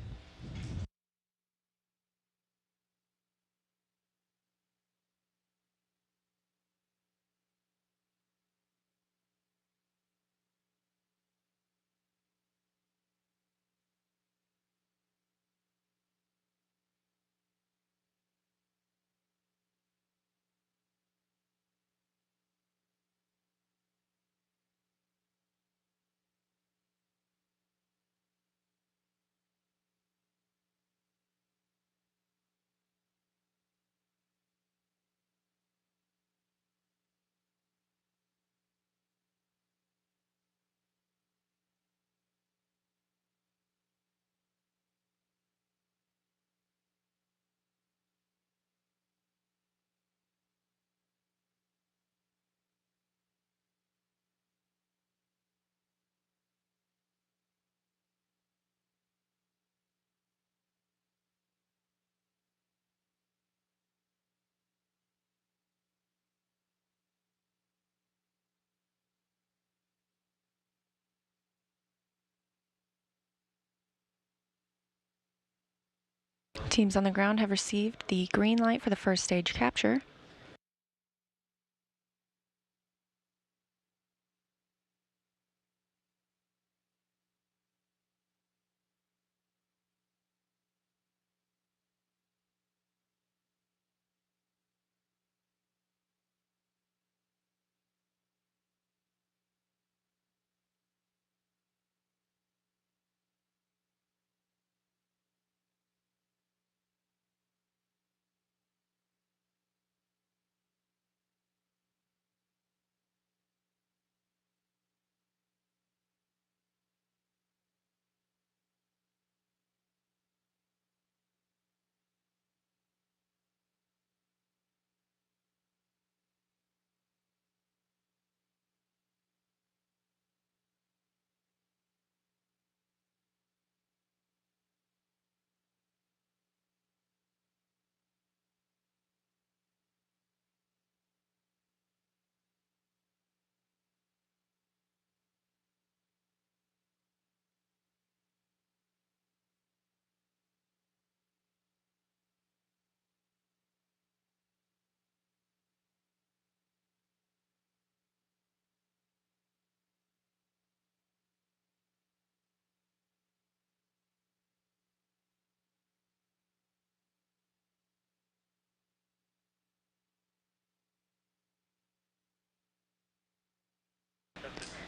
Teams on the ground have received the green light for the first stage capture.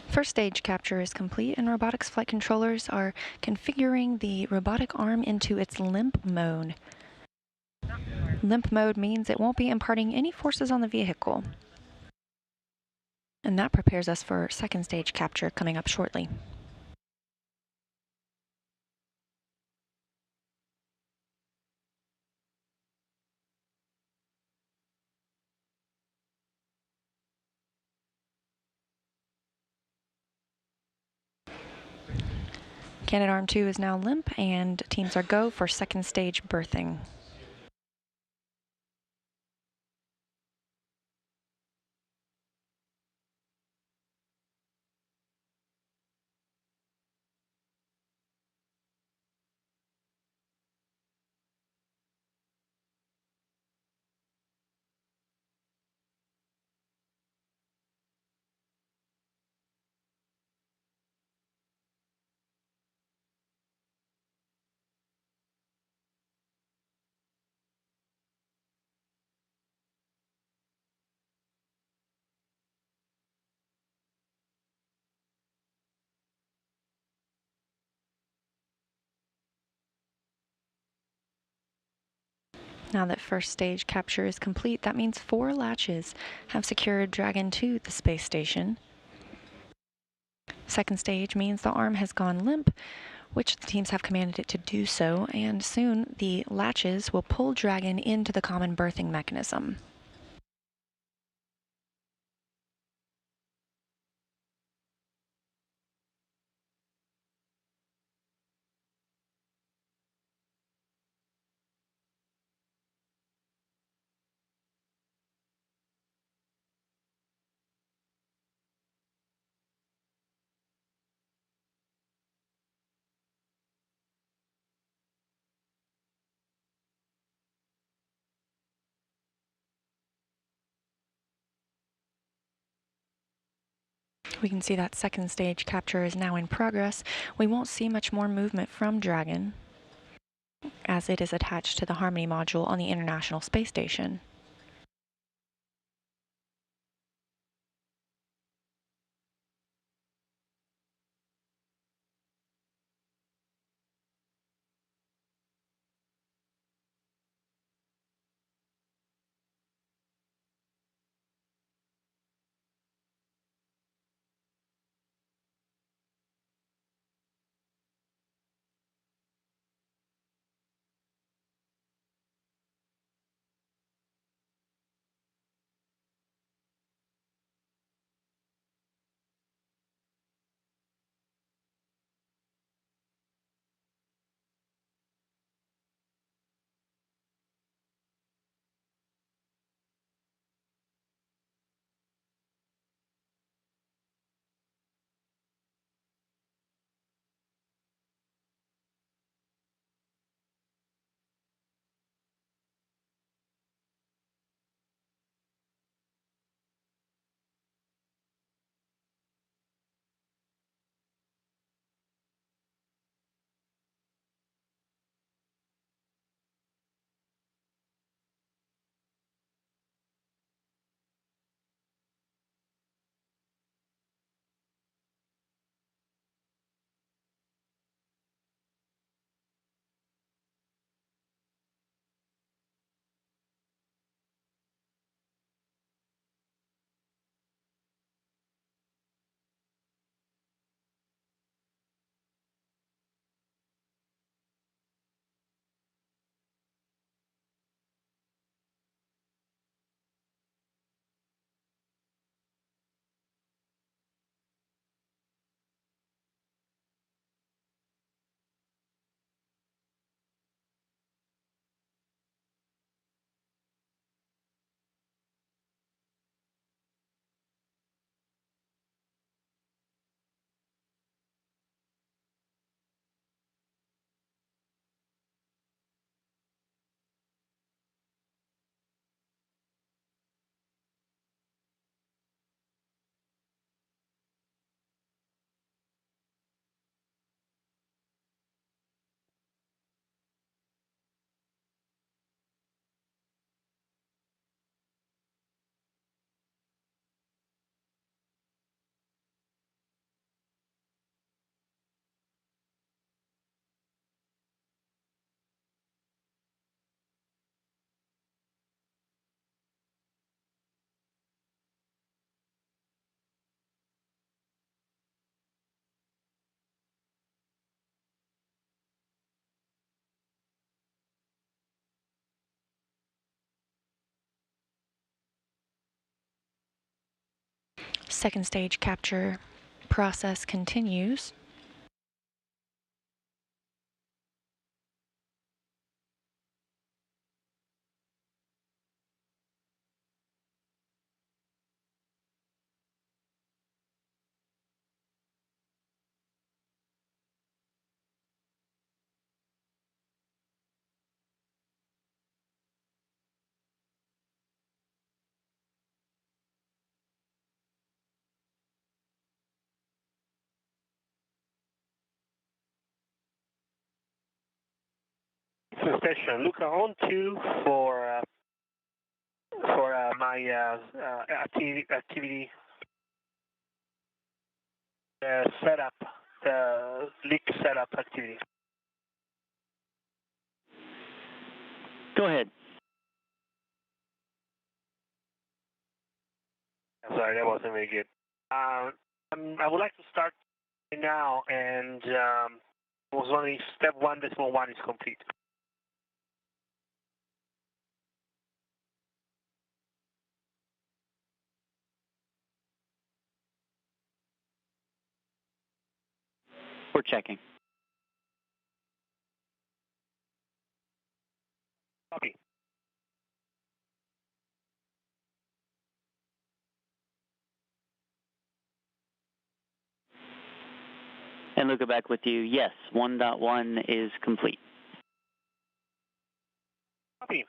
First stage capture is complete, and robotics flight controllers are configuring the robotic arm into its limp mode. Limp mode means it won't be imparting any forces on the vehicle. And that prepares us for second stage capture coming up shortly. Canadarm2 is now limp, and teams are go for second stage berthing. Now that first stage capture is complete, that means 4 latches have secured Dragon to the space station. Second stage means the arm has gone limp, which the teams have commanded it to do so, and soon the latches will pull Dragon into the common berthing mechanism. We can see that second stage capture is now in progress. We won't see much more movement from Dragon as it is attached to the Harmony module on the International Space Station. Second stage capture process continues. Station, look on to for my activity setup, the leak setup activity. Go ahead. Sorry, that wasn't very good. I would like to start now, and I was wondering if step 1.1 is complete. We're checking. Copy. And Luca back with you. Yes, 1.1 is complete. Copy.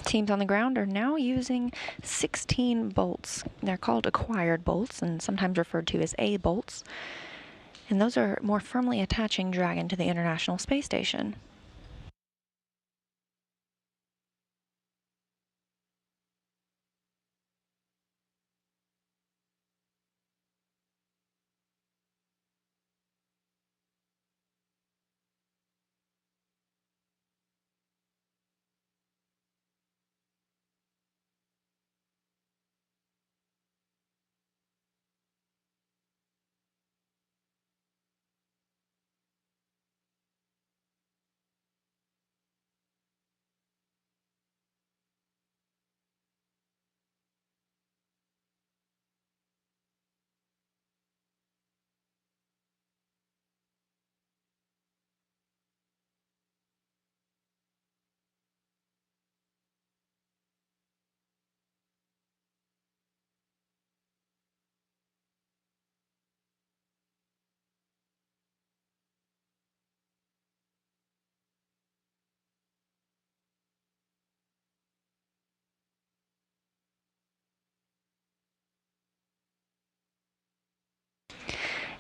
Teams on the ground are now using 16 bolts. They're called acquired bolts and sometimes referred to as A bolts. And those are more firmly attaching Dragon to the International Space Station.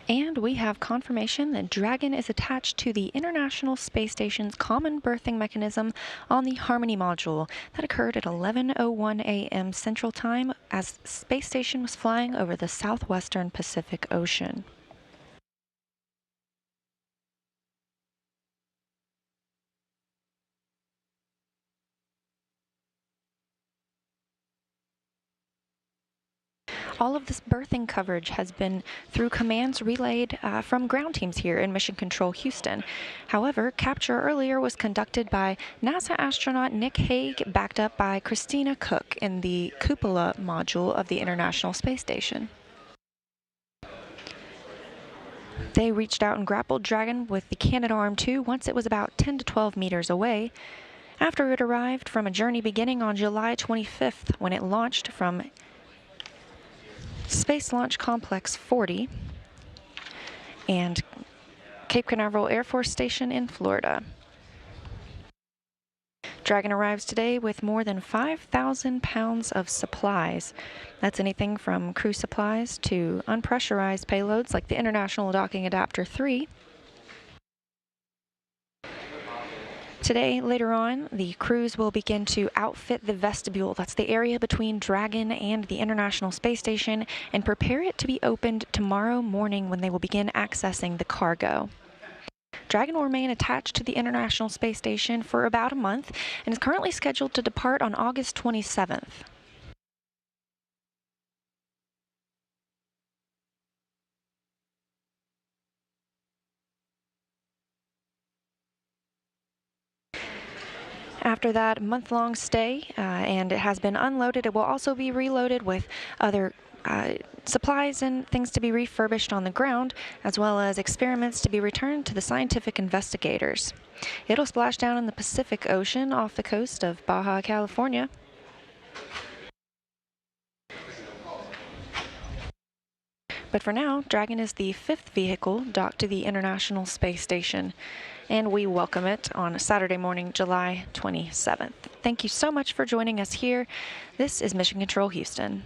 And we have confirmation that Dragon is attached to the International Space Station's common berthing mechanism on the Harmony module. That occurred at 11:01 a.m. Central Time as the space station was flying over the southwestern Pacific Ocean. All of this berthing coverage has been through commands relayed from ground teams here in Mission Control Houston. However, capture earlier was conducted by NASA astronaut Nick Hague, backed up by Christina Cook in the Cupola module of the International Space Station. They reached out and grappled Dragon with the Canadarm2 once it was about 10 to 12 meters away, after it arrived from a journey beginning on July 25th when it launched from Space Launch Complex 40 and Cape Canaveral Air Force Station in Florida. Dragon arrives today with more than 5,000 pounds of supplies. That's anything from crew supplies to unpressurized payloads like the International Docking Adapter 3. Today, later on, the crews will begin to outfit the vestibule, that's the area between Dragon and the International Space Station, and prepare it to be opened tomorrow morning when they will begin accessing the cargo. Dragon will remain attached to the International Space Station for about a month and is currently scheduled to depart on August 27th. After that month-long stay, and it has been unloaded, it will also be reloaded with other supplies and things to be refurbished on the ground, as well as experiments to be returned to the scientific investigators. It'll splash down in the Pacific Ocean off the coast of Baja California. But for now, Dragon is the 5th vehicle docked to the International Space Station, and we welcome it on Saturday morning, July 27th. Thank you so much for joining us here. This is Mission Control Houston.